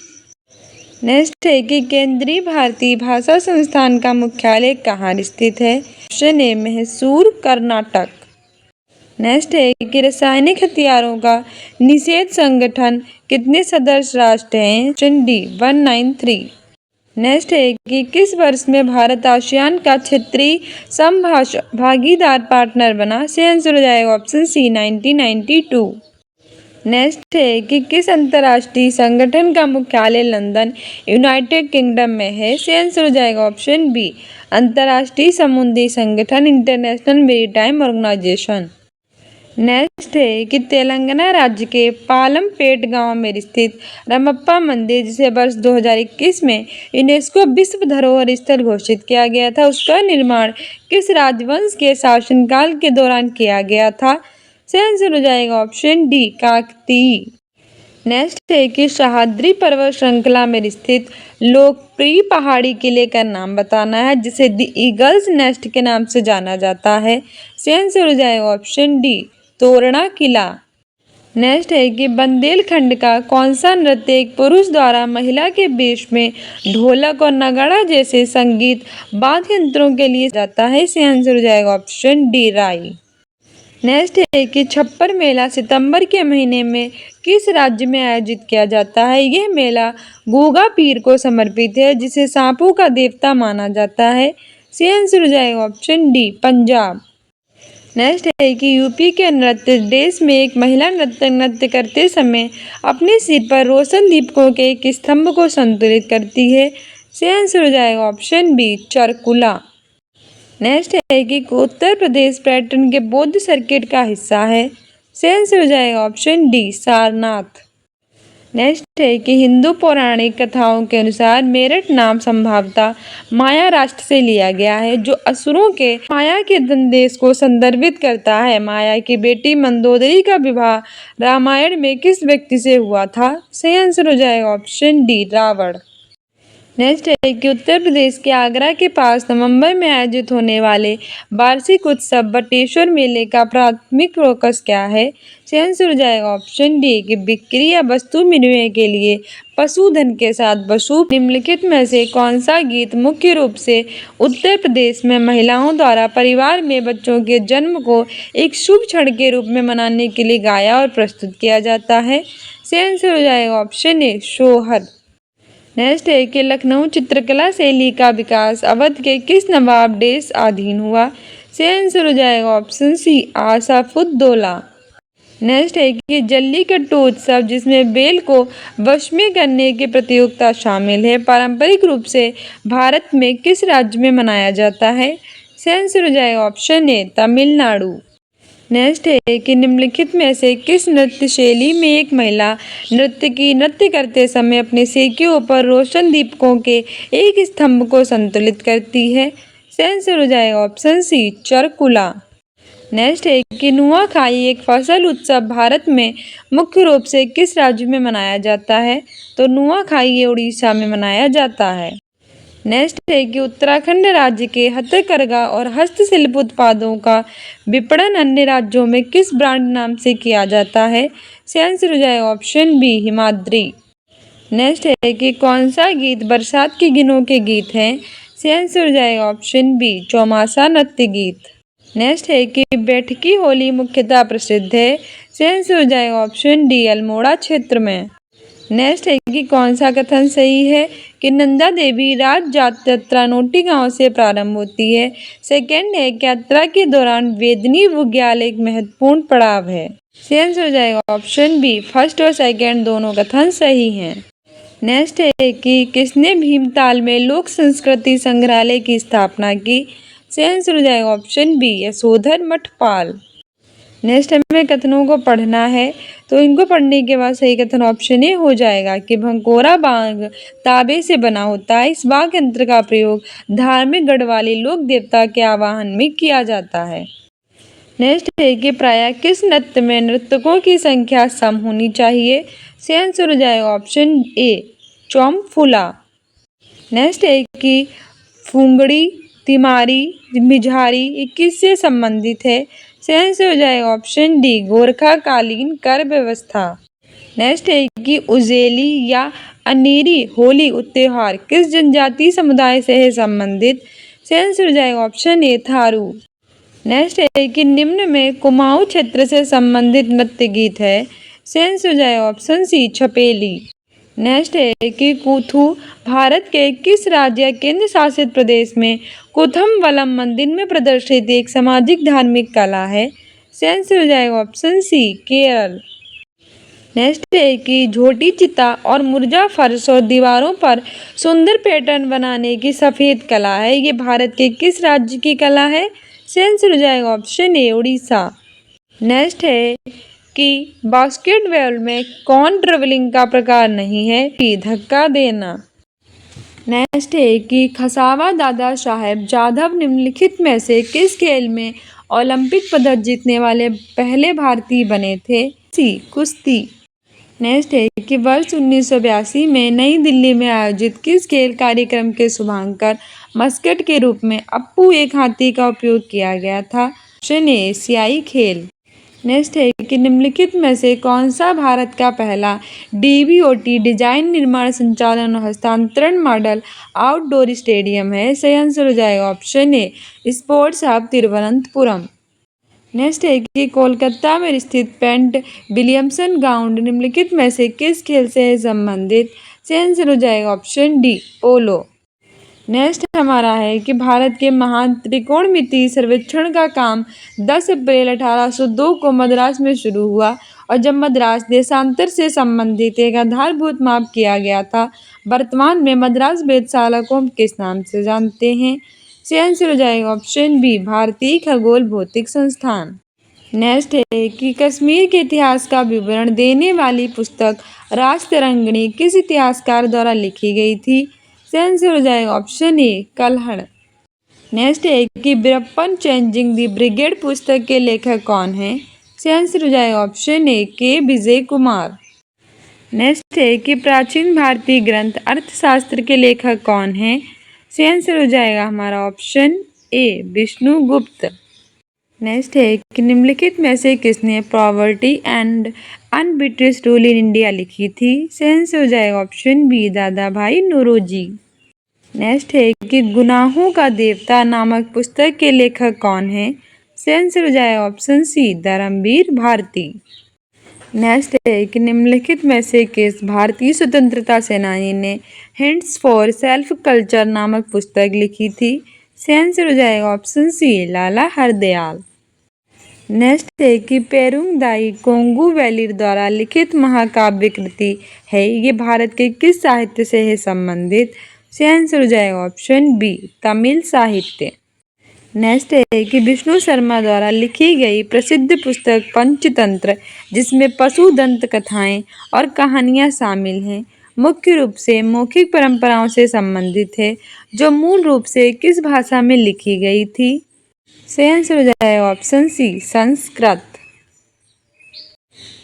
नेक्स्ट है कि केंद्रीय भारतीय भाषा संस्थान का मुख्यालय कहाँ स्थित है? Option A Mysore Karnataka. Next है कि रासायनिक हथियारों का निषेध संगठन कितने सदस्य राष्ट्र हैं? Option D 193। नेक्स्ट है कि किस वर्ष में भारत आसियान का क्षेत्रीय भागीदार पार्टनर बना? सही आंसर हो जाएगा ऑप्शन सी 1992। नेक्स्ट है कि किस अंतर्राष्ट्रीय संगठन का मुख्यालय लंदन यूनाइटेड किंगडम में है? सही आंसर हो जाएगा ऑप्शन बी अंतर्राष्ट्रीय समुद्री संगठन इंटरनेशनल मैरीटाइम ऑर्गेनाइजेशन। नेक्स्ट है कि तेलंगाना राज्य के पालमपेट गांव में स्थित रामप्पा मंदिर जिसे वर्ष 2021 में यूनेस्को विश्व धरोहर स्थल घोषित किया गया था उसका निर्माण किस राजवंश के शासनकाल के दौरान किया गया था? सही आंसर हो जाएगा ऑप्शन डी काकतीय। नेक्स्ट है कि सह्याद्री पर्वत श्रृंखला में स्थित लोकप्रिय पहाड़ी किले का नाम बताना है जिसे द ईगल्स नेस्ट के नाम से जाना जाता है। सही आंसर हो जाएगा ऑप्शन डी तोरणा किला। नेक्स्ट है कि बुंदेलखंड का कौन सा नृत्य एक पुरुष द्वारा महिला के वेश में ढोलक और नगाड़ा जैसे संगीत वाद्य यंत्रों के लिए जाता है? सही आंसर हो जाएगा ऑप्शन डी राई। नेक्स्ट है कि छप्पर मेला सितंबर के महीने में किस राज्य में आयोजित किया जाता है? यह मेला गूगा पीर को समर्पित है जिसे सांपों का देवता माना जाता है। सही आंसर हो जाएगा ऑप्शन डी पंजाब। नेक्स्ट है कि यूपी के नृत्य देश में एक महिला नृत्य करते समय अपने सिर पर रोशन दीपकों के एक स्तंभ को संतुलित करती है। सही आंसर हो जाएगा ऑप्शन बी चरकुला। नेक्स्ट है कि उत्तर प्रदेश पर्यटन के बौद्ध सर्किट का हिस्सा है। इसका आंसर हो जाएगा ऑप्शन डी सारनाथ। नेक्स्ट है कि हिंदू पौराणिक कथाओं के अनुसार मेरठ नाम संभवतः माया राष्ट्र से लिया गया है, जो असुरों के माया के देश को संदर्भित करता है। माया की बेटी मंदोदरी का विवाह रामायण में किस व्यक्ति से हुआ था? सही आंसर हो जाएगा ऑप्शन डी रावण। नेक्स्ट है कि उत्तर प्रदेश के आगरा के पास नवंबर में आयोजित होने वाले वार्षिक उत्सव बटेश्वर मेले का प्राथमिक फोकस क्या है? इसका आंसर हो जाएगा ऑप्शन डी कि बिक्री या वस्तु विनिमय के लिए पशुधन के साथ पशु। निम्नलिखित में से कौन सा गीत मुख्य रूप से उत्तर प्रदेश में महिलाओं द्वारा परिवार में बच्चों के जन्म को एक शुभ क्षण के रूप में मनाने के लिए गाया और प्रस्तुत किया जाता है? इसका आंसर हो जाएगा ऑप्शन ए सोहर। नेक्स्ट है कि लखनऊ चित्रकला शैली का विकास अवध के किस नवाब देश अधीन हुआ? से आंसर हो जाएगा ऑप्शन सी आसाफुद्दौला। नेक्स्ट है कि जल्लीकट्टू उत्सव जिसमें बैल को वश में करने की प्रतियोगिता शामिल है, पारंपरिक रूप से भारत में किस राज्य में मनाया जाता है? से आंसर हो जाएगा ऑप्शन ए तमिलनाडु। नेक्स्ट है कि निम्नलिखित में से किस नृत्य शैली में एक महिला नृत्य करते समय अपने सिर के ऊपर रोशन दीपकों के एक स्तंभ को संतुलित करती है? आंसर हो जाएगा ऑप्शन सी चरकुला। नेक्स्ट है कि नुआखाई एक फसल उत्सव भारत में मुख्य रूप से किस राज्य में मनाया जाता है? तो नुआखाई ये उड़ीसा में मनाया जाता है। नेक्स्ट है कि उत्तराखंड राज्य के हथकरघा और हस्तशिल्प उत्पादों का विपणन अन्य राज्यों में किस ब्रांड नाम से किया जाता है? इसका आंसर हो जाएगा ऑप्शन बी हिमाद्री। नेक्स्ट है कि कौन सा गीत बरसात के दिनों के गीत हैं? इसका आंसर हो जाएगा ऑप्शन बी चौमासा नृत्य गीत। नेक्स्ट है कि बैठकी होली मुख्यतः प्रसिद्ध है? इसका आंसर हो जाएगा ऑप्शन डी अल्मोड़ा क्षेत्र में। नेक्स्ट है कि कौन सा कथन सही है कि नंदा देवी राज यात्रा नोटी गांव से प्रारंभ होती है? सेकंड है कि यात्रा के दौरान वेदनी बुग्याल एक महत्वपूर्ण पड़ाव है? आंसर हो जाएगा ऑप्शन बी फर्स्ट और सेकंड दोनों कथन सही हैं। नेक्स्ट है कि किसने भीमताल में लोक संस्कृति संग्रहालय की स्थापना की? आंसर हो जाएगा option B Yashodhar Mathpal. Next हमें कथनों को पढ़ना है, तो इनको पढ़ने के बाद सही कथन ऑप्शन ए हो जाएगा कि भंकोरा बाग तांबे से बना होता है। इस वाद्य यंत्र का प्रयोग धार्मिक गढ़वाली लोक देवता के आवाहन में किया जाता है। नेक्स्ट है कि प्रायः किस नृत्य में नर्तकों की संख्या सम होनी चाहिए? से आंसर हो जाएगा ऑप्शन ए चौमफुला। नेक्स्ट है कि फुंगड़ी तिमारी मिझारी ये किससे संबंधित है? से आंसर हो जाएगा ऑप्शन डी गोरखा कालीन कर व्यवस्था। नेक्स्ट है कि उजेली या अनेरी होली त्योहार किस जनजातीय समुदाय से है संबंधित? से आंसर हो जाएगा ऑप्शन ए थारू। नेक्स्ट है कि निम्न में कुमाऊं क्षेत्र से संबंधित नृत्य गीत है? से आंसर हो जाएगा ऑप्शन सी छपेली। नेक्स्ट है कि कूथू भारत के किस राज्य या केंद्र शासित प्रदेश में कोथमवलम मंदिर में प्रदर्शित एक सामाजिक धार्मिक कला है? आंसर हो जाएगा ऑप्शन सी केरल। नेक्स्ट है कि झोटी चिता और मुर्जा फर्श और दीवारों पर सुंदर पैटर्न बनाने की सफेद कला है, ये भारत के किस राज्य की कला है? आंसर हो जाएगा ऑप्शन ए उड़ीसा। नेक्स्ट है कि बास्केटबॉल में कौन ड्रिबलिंग का प्रकार नहीं है? कि धक्का देना। नेक्स्ट है कि खसावा दादा साहेब जाधव निम्नलिखित में से किस खेल में ओलंपिक पदक जीतने वाले पहले भारतीय बने थे? सी कुश्ती। नेक्स्ट है कि वर्ष 1982 में नई दिल्ली में आयोजित किस खेल कार्यक्रम के शुभांकर मस्कट के रूप में अप्पू एक हाथी का उपयोग किया गया था? ऑप्शन ए एशियाई खेल। नेक्स्ट है कि निम्नलिखित में से कौन सा भारत का पहला डीबीओटी डिजाइन निर्माण संचालन और हस्तांतरण मॉडल आउटडोर स्टेडियम है? सही आंसर हो जाएगा ऑप्शन ए स्पोर्ट्स हब तिरुवनंतपुरम। नेक्स्ट है कि कोलकाता में स्थित पेंट विलियमसन ग्राउंड निम्नलिखित में से किस खेल से है संबंधित? सही आंसर हो जाएगा ऑप्शन डी पोलो। नेक्स्ट हमारा है कि भारत के महान त्रिकोणमितीय सर्वेक्षण का काम 10 अप्रैल 1802 को मद्रास में शुरू हुआ, और जब मद्रास देशांतर से संबंधित एक आधारभूत माप किया गया था। वर्तमान में मद्रास वेधशाला को हम किस नाम से जानते हैं? से आंसर हो जाएगा ऑप्शन बी भारतीय खगोल भौतिक संस्थान। नेक्स्ट है कि कश्मीर के इतिहास का विवरण देने वाली पुस्तक राजतरंगिणी किस इतिहासकार द्वारा लिखी गई थी? इसका आंसर हो जाएगा ऑप्शन ए कल्हड़। नेक्स्ट है कि वीरप्पन चेंजिंग द ब्रिगेड पुस्तक के लेखक कौन हैं? इसका आंसर हो जाएगा ऑप्शन ए के विजय कुमार। नेक्स्ट है कि प्राचीन भारतीय ग्रंथ अर्थशास्त्र के लेखक कौन हैं? इसका आंसर हो जाएगा हमारा ऑप्शन ए विष्णुगुप्त। नेक्स्ट है कि निम्नलिखित में से किसने poverty and un-British rule in India लिखी थी? इसका आंसर हो जाएगा ऑप्शन बी दादा भाई नौरोजी। नेक्स्ट है कि गुनाहों का देवता नामक पुस्तक के लेखक कौन है? इसका आंसर हो जाएगा option C Dharamvir Bharati. Next है कि निम्नलिखित में से किस भारतीय स्वतंत्रता सेनानी ने हिंट्स फॉर सेल्फ कल्चर नामक पुस्तक लिखी थी? इसका आंसर हो जाएगा ऑप्शन सी लाला हरदयाल। नेक्स्ट है कि पेरुंग दाई कोंगू वैलीर द्वारा लिखित महाकाव्य कृति है, ये भारत के किस साहित्य से है संबंधित? इसका आंसर हो जाएगा ऑप्शन बी तमिल साहित्य। नेक्स्ट है कि विष्णु शर्मा द्वारा लिखी गई प्रसिद्ध पुस्तक पंचतंत्र जिसमें पशु दंत कथाएं और कहानियां शामिल हैं, मुख्य रूप से मौखिक परंपराओं से संबंधित है, जो मूल रूप से किस भाषा में लिखी गई थी? इसका आंसर हो जाएगा ऑप्शन सी संस्कृत।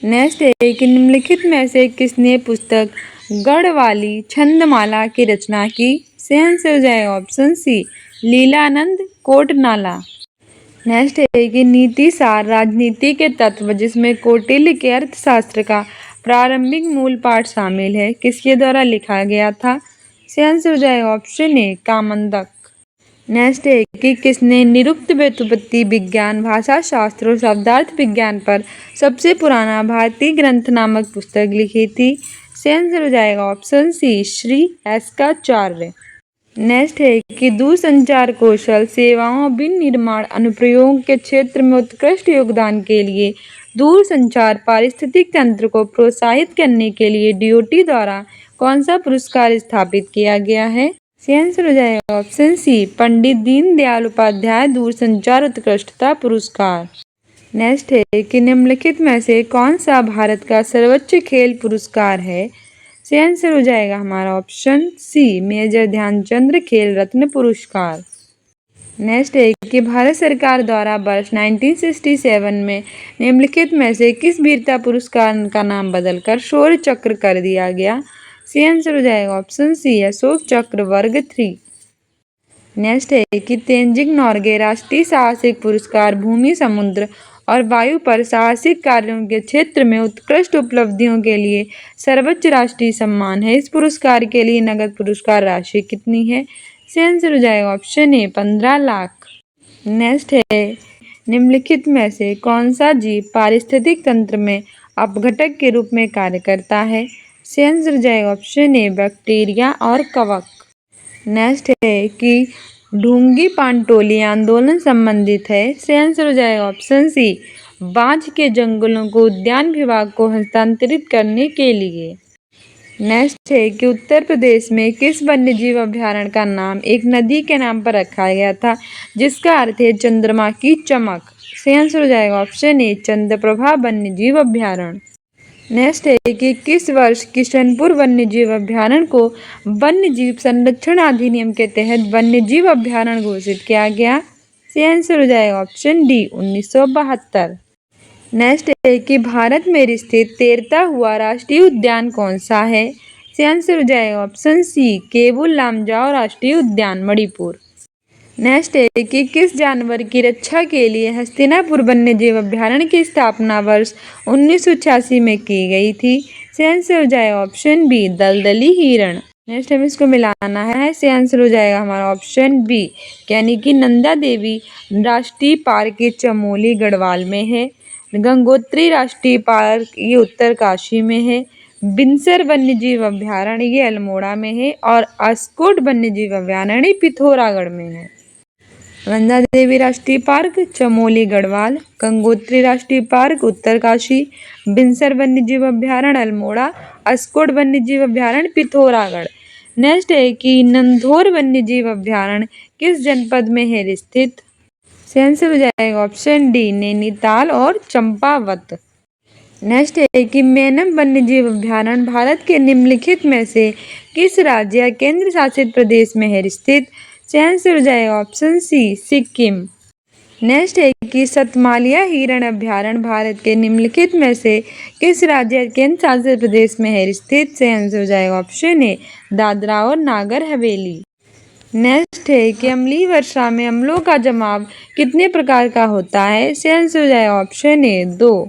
नेक्स्ट है कि निम्नलिखित में से किसने पुस्तक गढ़वाली छंदमाला की रचना की? इसका आंसर हो जाएगा option C Lilanand Kotnala. Next है कि नीति सार राजनीति के तत्व जिसमें कौटिल्य के अर्थशास्त्र का प्रारंभिक मूल पाठ शामिल है, किसके द्वारा लिखा गया था? इसका आंसर हो जाएगा ऑप्शन ए कामंदक। नेक्स्ट है कि किसने निरुक्त व्युत्पत्ति विज्ञान भाषा शास्त्र और शब्दार्थ विज्ञान पर सबसे पुराना भारतीय ग्रंथ नामक पुस्तक लिखी थी? इसका आंसर हो जाएगा ऑप्शन सी श्री एस्काचार्य। नेक्स्ट है कि दूरसंचार कौशल सेवाओं विनिर्माण अनुप्रयोग के क्षेत्र में उत्कृष्ट योगदान के लिए दूरसंचार पारिस्थितिक तंत्र को प्रोत्साहित करने के लिए डीओटी द्वारा कौन सा पुरस्कार स्थापित किया गया है? इसका आंसर हो जाएगा ऑप्शन सी पंडित दीनदयाल उपाध्याय दूरसंचार उत्कृष्टता पुरस्कार। नेक्स्ट है कि निम्नलिखित में से कौन सा भारत का सर्वोच्च खेल पुरस्कार है? इसका आंसर हो जाएगा हमारा ऑप्शन सी मेजर ध्यानचंद खेल रत्न पुरस्कार। नेक्स्ट है कि भारत सरकार द्वारा वर्ष 1967 में निम्नलिखित में से किस वीरता पुरस्कार का नाम बदलकर शौर्य चक्र कर दिया गया? इसका आंसर हो जाएगा ऑप्शन सी अशोक चक्र वर्ग 3। नेक्स्ट है कि तेंजिंग नोर्गे राष्ट्रीय साहसिक पुरस्कार भूमि समुद्र और वायु पर साहसिक कार्यों के क्षेत्र में उत्कृष्ट उपलब्धियों के लिए सर्वोच्च राष्ट्रीय सम्मान है। इस पुरस्कार के लिए नगद पुरस्कार राशि कितनी है? इसका आंसर हो जाएगा ऑप्शन ए 15 लाख। नेक्स्ट है निम्नलिखित में से कौन सा जीव पारिस्थितिक तंत्र में अपघटक के रूप में कार्य करता है? इसका आंसर हो जाएगा ऑप्शन ए बैक्टीरिया और कवक। नेक्स्ट है कि ढूंगी पांटोली आंदोलन संबंधित है। इसका आंसर हो जाएगा ऑप्शन सी बांझ के जंगलों को उद्यान विभाग को हस्तांतरित करने के लिए। नेक्स्ट है कि उत्तर प्रदेश में किस वन्यजीव अभ्यारण्य का नाम एक नदी के नाम पर रखा गया था जिसका अर्थ है चंद्रमा की चमक? इसका आंसर हो जाएगा ऑप्शन ए चंद्रप्रभा वन्यजीव अभ्यारण्य। नेक्स्ट है कि किस वर्ष किशनपुर वन्यजीव अभ्यारण्य को वन्यजीव संरक्षण अधिनियम के तहत वन्यजीव अभ्यारण्य घोषित किया गया? इसका आंसर हो जाएगा ऑप्शन डी 1972। नेक्स्ट है कि भारत में स्थित तैरता हुआ राष्ट्रीय उद्यान कौन सा है? इसका आंसर हो जाएगा ऑप्शन सी केबुल लामजाओ राष्ट्रीय उद्यान मणिपुर। नेक्स्ट है कि किस जानवर की रक्षा के लिए हस्तिनापुर वन्यजीव अभ्यारण्य की स्थापना वर्ष 1986 में की गई थी? इसका आंसर हो जाएगा ऑप्शन बी दलदली हिरण। नेक्स्ट हमें इसको मिलाना है। इसका आंसर हो जाएगा हमारा ऑप्शन बी यानी कि नंदा देवी राष्ट्रीय पार्क ये चमोली गढ़वाल में है, गंगोत्री राष्ट्रीय पार्क ये उत्तरकाशी में है, बिनसर वन्यजीव अभ्यारण्य ये अल्मोड़ा में है और अस्कोट वन्यजीव अभ्यारण्य पिथौरागढ़ में है। नंदा देवी राष्ट्रीय पार्क चमोली गढ़वाल, गंगोत्री राष्ट्रीय पार्क उत्तरकाशी, बिनसर वन्यजीव अभ्यारण्य अल्मोड़ा, अस्कोट वन्यजीव अभ्यारण्य पिथौरागढ़। नेक्स्ट है कि नंधौर वन्यजीव अभ्यारण्य किस जनपद में है स्थित? इसका आंसर हो जाएगा ऑप्शन डी, नैनीताल और चंपावत। नेक्स्ट है कि मेनम वन्यजीव अभयारण्य भारत के निम्नलिखित में से किस राज्य या केंद्र शासित प्रदेश में है स्थित? इसका आंसर हो जाएगा ऑप्शन सी, सिक्किम। नेक्स्ट है कि सतमालिया हिरण अभयारण्य भारत के निम्नलिखित में से किस राज्य या केंद्र शासित प्रदेश में है स्थित? इसका आंसर हो जाएगा ऑप्शन ए, दादरा और नागर हवेली। नेक्स्ट है कि अम्लीय वर्षा में अम्लों का जमाव कितने प्रकार का होता है? इसका आंसर हो जाएगा ऑप्शन ए, 2।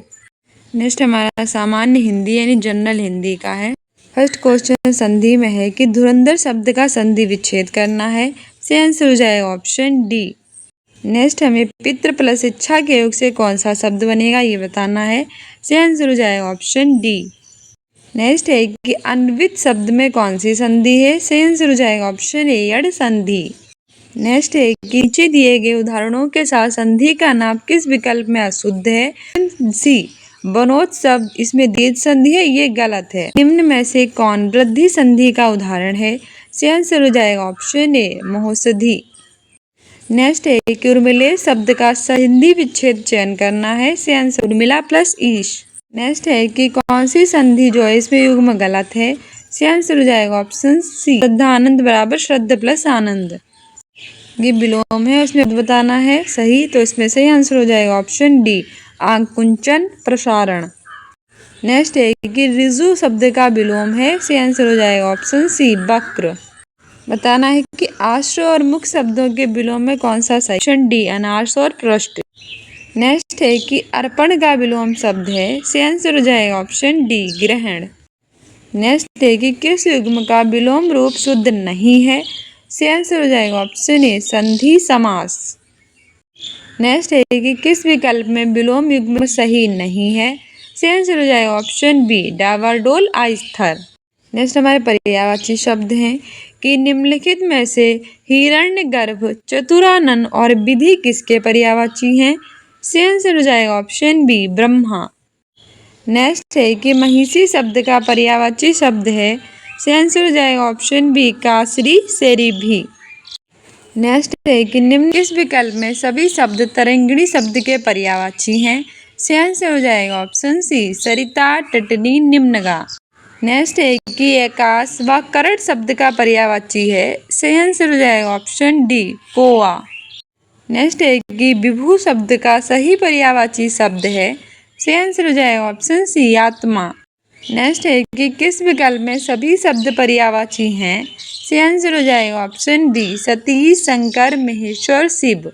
नेक्स्ट हमारा सामान्य हिंदी यानी जनरल हिंदी का है। फर्स्ट क्वेश्चन संधि में है कि धुरंधर शब्द का संधि विच्छेद करना है। इसका आंसर हो जाएगा ऑप्शन डी। नेक्स्ट हमें पितृ प्लस इच्छा के योग से कौन सा शब्द बनेगा ये बताना है। इसका आंसर हो जाएगा ऑप्शन डी। नेक्स्ट है कि अन्वित शब्द में कौन सी संधि है? इसका आंसर हो जाएगा ऑप्शन ए, यड़ संधि। नेक्स्ट है कि नीचे दिए गए उदाहरणों के साथ संधि का नाम किस विकल्प में अशुद्ध है? सी, बनोत शब्द, इसमें दीर्घ संधि है, ये गलत है। निम्न में से कौन वृद्धि संधि का उदाहरण है? इसका आंसर हो जाएगा ऑप्शन ए, महोषधि। नेक्स्ट है कि उर्मिलेश शब्द का संधि विच्छेद चयन करना है। इसका आंसर उर्मिला प्लस ईश। नेक्स्ट है कि कौन सी संधि जो है इसमें युग्म गलत है? इसका आंसर हो जाएगा ऑप्शन सी, श्रद्धानंद बराबर श्रद्ध प्लस आनंद। ये विलोम है, उसमें बताना है सही, तो इसमें सही आंसर हो जाएगा ऑप्शन डी, आकुंचन प्रसारण। नेक्स्ट है कि ऋजु शब्द का विलोम है। इसका आंसर हो जाएगा ऑप्शन सी, वक्र। बताना है कि आश्रय और मुख्य शब्दों के विलोम में कौन सा सही? ऑप्शन डी, अनार्स और पृष्ठ। नेक्स्ट है कि अर्पण का विलोम शब्द है। इसका आंसर हो जाएगा ऑप्शन डी, ग्रहण। नेक्स्ट है कि किस युग्म का विलोम रूप शुद्ध नहीं है? इसका आंसर हो जाएगा ऑप्शन ए, संधि समास। नेक्स्ट है कि किस विकल्प में विलोम युग्म सही नहीं है? इसका आंसर हो जाएगा ऑप्शन बी, डावाडोल आइस्थर। नेक्स्ट हमारे पर्यायवाची शब्द हैं कि निम्नलिखित में से हिरण्यगर्भ, चतुरानन और विधि किसके पर्यायवाची हैं? इसका आंसर हो जाएगा ऑप्शन बी, ब्रह्मा। नेक्स्ट है कि महिषी शब्द का पर्यायवाची शब्द है। इसका आंसर हो जाएगा ऑप्शन बी, कासरी सेरीभी। नेक्स्ट है कि निम्न किस विकल्प में सभी शब्द तरंगिणी शब्द के पर्यायवाची हैं? इसका आंसर हो जाएगा ऑप्शन सी, सरिता, टटनी, निम्नगा। नेक्स्ट है कि आकाश व करट शब्द का पर्यायवाची है। इसका आंसर हो जाएगा ऑप्शन डी, कोआ। नेक्स्ट है कि विभु शब्द का सही पर्यायवाची शब्द है। इसका आंसर हो जाएगा ऑप्शन सी, आत्मा। नेक्स्ट है कि किस विकल्प में सभी शब्द पर्यायवाची हैं? इसका आंसर हो जाएगा option D, Satish, Shankar, Maheshwar, Shiv.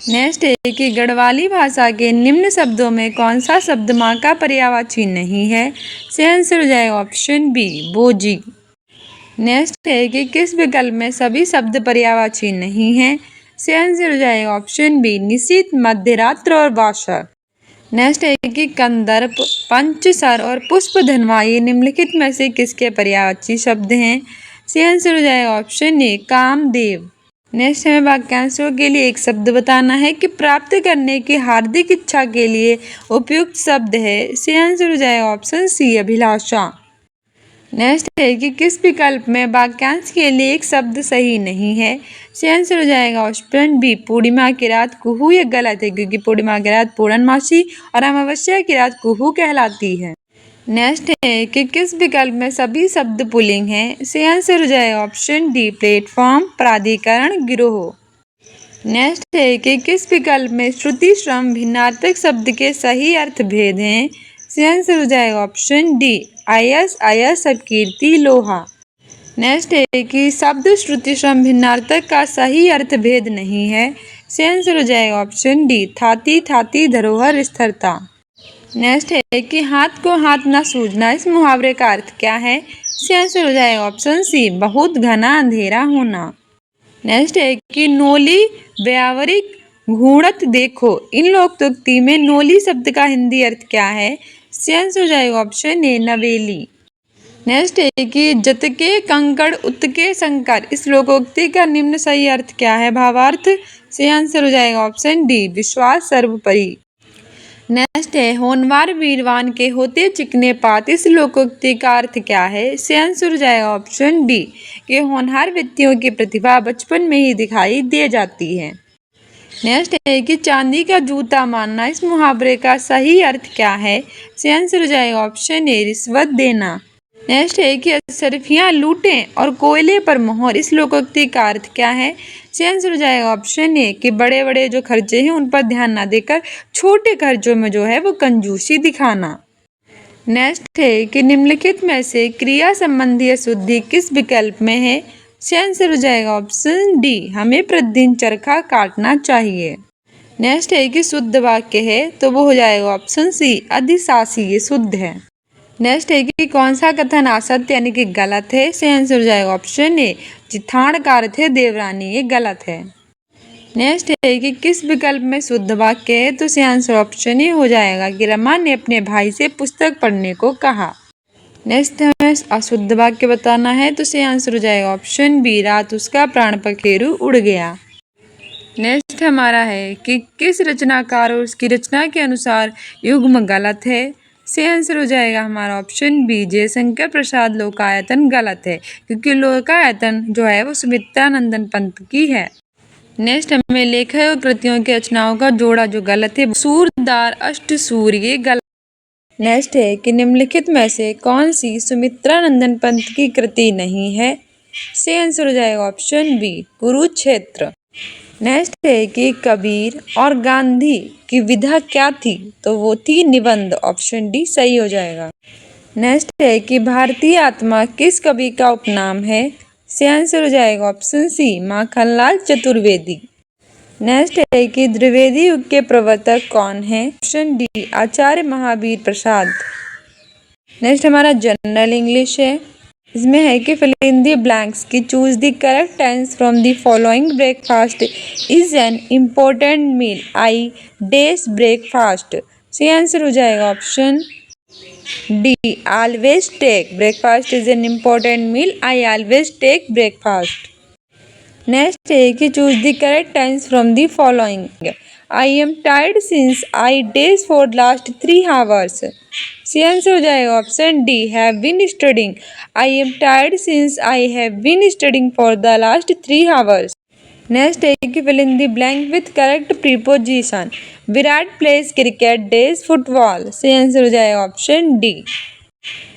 Next है कि गढ़वाली भाषा के निम्न शब्दों में कौन सा शब्द माँ का पर्यायवाची नहीं है? इसका आंसर हो जाएगा ऑप्शन बी, बोजी। नेक्स्ट है कि किस विकल्प में सभी शब्द पर्यायवाची नहीं है? इसका आंसर हो जाएगा ऑप्शन बी, निशित, मध्यरात्र और वासर। नेक्स्ट है कि कंदर्प, पंचसर और पुष्पधनवा ये निम्नलिखित में से किसके पर्यायवाची शब्द हैं? इसका आंसर हो जाएगा ऑप्शन ए, कामदेव। नेक्स्ट हमें वाक्यांशों के लिए एक शब्द बताना है कि प्राप्त करने की हार्दिक इच्छा के लिए उपयुक्त शब्द है। इसका आंसर हो जाएगा ऑप्शन सी, अभिलाषा। नेक्स्ट है कि किस विकल्प में वाक्यांश के लिए एक शब्द सही नहीं है? इसका आंसर हो जाएगा ऑप्शन बी, पूर्णिमा की रात कुहू। ये गलत है क्योंकि पूर्णिमा की रात पूर्णमासी और अमावस्या की रात कुहू कहलाती है। नेक्स्ट है कि किस विकल्प में सभी शब्द पुल्लिंग हैं? इसका आंसर हो जाएगा ऑप्शन डी, प्लेटफॉर्म, प्राधिकरण, गिरोह। नेक्स्ट है कि किस विकल्प में श्रुति, श्रम, भिन्नार्थक शब्द के सही अर्थ भेद हैं? इसका आंसर हो जाएगा ऑप्शन डी, आयस, आयस, अपकीर्ति, लोहा। नेक्स्ट है कि शब्द श्रुति, श्रम, भिन्नार्थक का सही अर्थ भेद नहीं है। इसका आंसर हो जाएगा ऑप्शन डी, थाती, थाती, धरोहर, स्थिरता। नेक्स्ट है कि हाथ को हाथ ना सूझना, इस मुहावरे का अर्थ क्या है? इसका आंसर हो जाएगा ऑप्शन सी, बहुत घना अंधेरा होना। नेक्स्ट है कि नोली, व्यावहारिक, घूणत देखो, इन लोकोक्ति में नोली शब्द का हिंदी अर्थ क्या है? इसका आंसर हो जाएगा ऑप्शन ए, नवेली। नेक्स्ट है कि जतके कंकड़ उतके शंकर, इस लोकोक्ति का निम्न सही अर्थ क्या है? भावार्थ। इसका आंसर हो जाएगा ऑप्शन डी, विश्वास सर्वोपरि। नेक्स्ट है होनवार वीरवान के होते चिकने पात, इस लोकोक्ति का अर्थ क्या है? इसका आंसर हो जाएगा ऑप्शन डी, कि होनहार व्यक्तियों की प्रतिभा बचपन में ही दिखाई दे जाती है। नेक्स्ट है कि चांदी का जूता मानना, इस मुहावरे का सही अर्थ क्या है? से आंसर हो जाएगा ऑप्शन ए रिश्वत देना। नेक्स्ट है कि अशरफियाँ लूटें और कोयले पर मोहर, इस लोकोक्ति का अर्थ क्या है? से आंसर हो जाएगा ऑप्शन ए कि बड़े बड़े जो खर्चे हैं उन पर ध्यान ना देकर छोटे खर्चों में जो है वो कंजूसी दिखाना। नेक्स्ट है कि निम्नलिखित में से क्रिया संबंधी अशुद्धि किस विकल्प में है? से आंसर हो जाएगा ऑप्शन डी हमें प्रतिदिन चरखा काटना चाहिए। नेक्स्ट है कि शुद्ध वाक्य है तो वो हो जाएगा ऑप्शन सी अधिशासी शुद्ध है। नेक्स्ट है कि कौन सा कथन असत्य यानी कि गलत है? से आंसर हो जाएगा ऑप्शन ए जिथाण का अर्थ है देवरानी, ये गलत है। नेक्स्ट है कि किस विकल्प में शुद्ध वाक्य है? तो से आंसर ऑप्शन ए हो जाएगा कि रमा ने अपने भाई से पुस्तक पढ़ने को कहा। नेक्स्ट हमें अशुद्ध वाक्य बताना है तो से आंसर हो जाएगा ऑप्शन बी रात उसका प्राण पखेरु उड़ गया। नेक्स्ट हमारा है कि किस रचनाकार और उसकी रचना के अनुसार युग्म गलत है? से आंसर हो जाएगा हमारा ऑप्शन बी जयशंकर प्रसाद लोकायतन गलत है, क्योंकि लोकायतन जो है वो सुमित्रानंदन पंत की है। नेक्स्ट हमें लेखक और कृतियों की रचनाओं का जोड़ा जो गलत है, सूरदार अष्टसूर, ये गलत। नेक्स्ट है कि निम्नलिखित में से कौन सी सुमित्रानंदन पंत की कृति नहीं है? से आंसर हो जाएगा ऑप्शन बी कुरुक्षेत्र। नेक्स्ट है कि कबीर और गांधी की विधा क्या थी? तो वो थी निबंध, ऑप्शन डी सही हो जाएगा। नेक्स्ट है कि भारतीय आत्मा किस कवि का उपनाम है? से आंसर हो जाएगा option C Makhanlal Chaturvedi. Next है कि द्विवेदी युग के प्रवर्तक कौन है? Option D Acharya Mahavir Prasad. Next हमारा जनरल इंग्लिश है, इसमें है कि फिल इन द ब्लैंक्स की choose the correct tense from the following breakfast is an important meal I dash breakfast. से आंसर हो जाएगा option D always take breakfast is an important meal I always take breakfast। Next है कि choose the correct tense from the following I am tired since I dash for last 3 hours। सी answer हो जाएगा option D have been studying I am tired since I have been studying for the last 3 hours। Next है कि fill in the blank with correct preposition Virat plays cricket dash football. से answer हो जाएगा option D.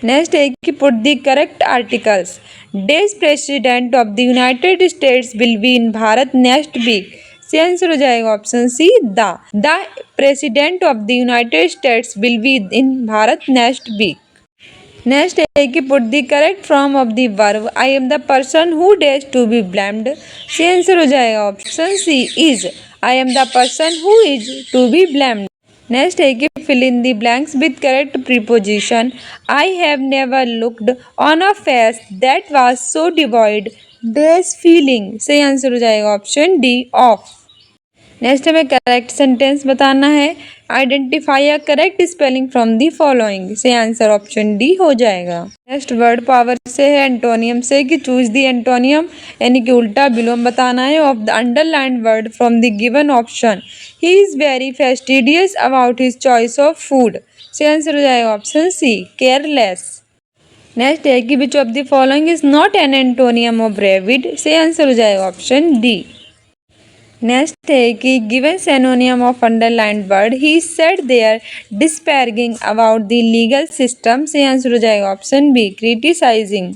Next है कि put the correct articles dash president of the united states will be in Bharat next week. से answer हो जाएगा option C the president of the united states will be in Bharat next week. Next है कि put the correct form of the verb I am the person who dash to be blamed. से answer हो जाएगा option C is I am the person who is to be blamed. Next है कि fill in the blanks with correct preposition I have never looked on a face that was so devoid dash feeling. से answer हो जाएगा option D of. Next हमें correct sentence बताना है, identify a correct spelling from the following. से answer option D हो जाएगा। Next word power से है एंटोनियम से कि चूज दी एंटोनियम यानी कि उल्टा विलोम बताना है of the underlined word from the given option. He is very fastidious about his choice of food. So answer हो जाएगा ऑप्शन सी केयरलेस। नेक्स्ट है कि which of the following is not an antonym of rabid. So answer हो जाएगा option D. Next है कि given synonym of underlined word he said there disparaging about the legal system. So answer हो जाएगा option B criticising.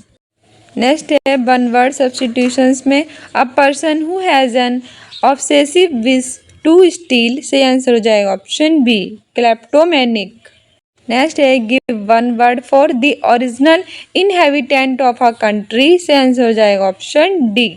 Next है one word substitutions में a person who has an obsessive wish to steal. से answer हो जाएगा option B kleptomaniac. Next है give one word for the original inhabitant of a country. से answer हो जाएगा option D.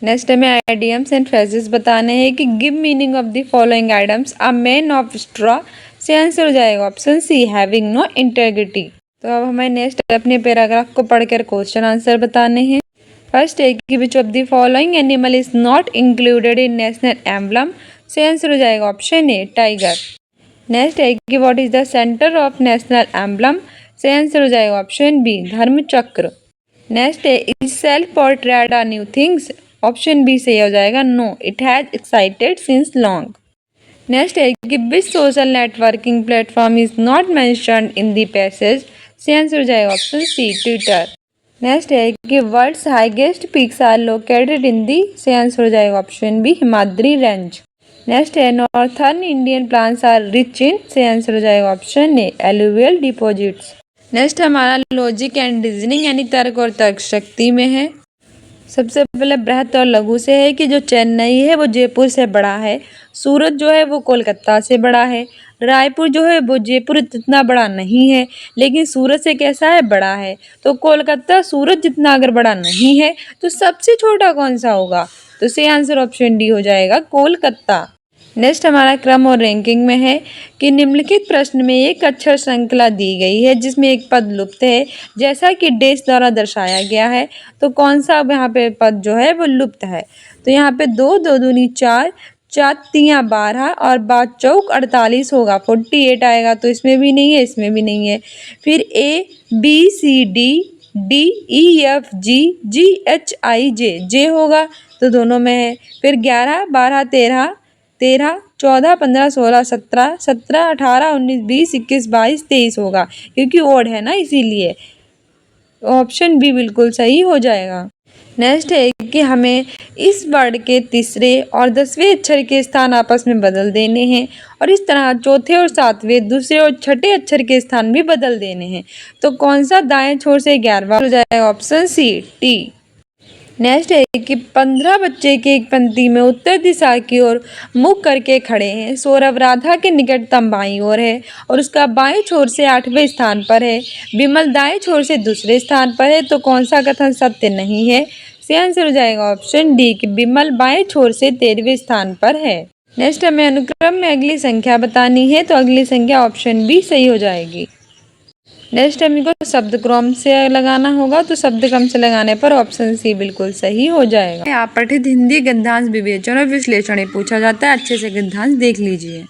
Next हमें idioms and phrases बताने हैं कि give meaning of the following items a man of straw. से answer हो जाएगा option C having no integrity. तो अब हमें नेक्स्ट अपने पैराग्राफ को पढ़कर क्वेश्चन आंसर बताने हैं। फर्स्ट है कि which of the following animal is not included in national emblem. So answer हो जाएगा ऑप्शन ए टाइगर। नेक्स्ट है कि what is the centre of national emblem. So answer हो जाएगा option B Dharma Chakra. Next है is self portrait a new things. Option B सही हो जाएगा no it has excited since long. Next है कि which social networking platform is not mentioned in the passage. So answer हो जाएगा ऑप्शन सी ट्विटर। नेक्स्ट है कि world's highest peaks are located in the. So answer हो जाएगा option B Himadri range. Next है northern Indian plants are rich in, so answer हो जाएगा option A alluvial deposits. Next हमारा लॉजिक एंड रीजनिंग यानी तर्क और तर्क शक्ति में है। सबसे पहले बृहत और लघु से है कि जो चेन्नई है वो जयपुर से बड़ा है, सूरत जो है वो कोलकाता से बड़ा है, रायपुर जो है वो जयपुर जितना बड़ा नहीं है लेकिन सूरत से कैसा है, बड़ा है। तो कोलकाता सूरत जितना अगर बड़ा नहीं है तो सबसे छोटा कौन सा होगा, तो सही आंसर ऑप्शन डी हो जाएगा कोलकाता। नेक्स्ट हमारा क्रम और रैंकिंग में है कि निम्नलिखित प्रश्न में एक अक्षर श्रृंखला दी गई है जिसमें एक पद लुप्त है जैसा कि डैश द्वारा दर्शाया गया है, तो कौन सा यहाँ पे पद जो है वो लुप्त है। तो यहाँ पे 2 2 दूनी 4, 4 3 12 और 5 चौक 48 होगा, 48 आएगा। तो इसमें भी नहीं है, इसमें भी नहीं है। फिर A B C D D E F G G H I J J होगा, तो दोनों में है। फिर 11 12 13 13 14 15 16 17 17 18 19 20 21 22 23 होगा, क्योंकि ओड है ना इसीलिए। ऑप्शन बी बिल्कुल सही हो जाएगा। नेक्स्ट है कि हमें इस वर्ड के तीसरे और 10वें अक्षर के स्थान आपस में बदल देने हैं और इस तरह चौथे और 7वें दूसरे और छठे अक्षर के स्थान भी बदल देने हैं। तो कौन सा दाएं छोर से 11वां हो जाएगा, ऑप्शन सी टी। नेक्स्ट है कि 15 बच्चे की एक पंक्ति में उत्तर दिशा की ओर मुख करके खड़े हैं। सौरभ राधा के निकटतम बाईं ओर है और उसका बाएं छोर से 8वें स्थान पर है। विमल दाएं छोर से दूसरे स्थान पर है। तो कौन सा कथन सत्य नहीं है, सही आंसर हो जाएगा ऑप्शन डी कि विमल बाएं छोर से 13वें स्थान पर है। नेक्स्ट हमें अनुक्रम में अगली संख्या बतानी है, तो अगली संख्या ऑप्शन बी सही हो जाएगी। नेक्स्ट टाइम इनको शब्द क्रम से लगाना होगा, तो शब्द क्रम से लगाने पर ऑप्शन सी बिल्कुल सही हो जाएगा। आप पठित हिंदी गद्यांश विवेचन और विश्लेषण पूछा जाता है, अच्छे से गद्यांश देख लीजिए।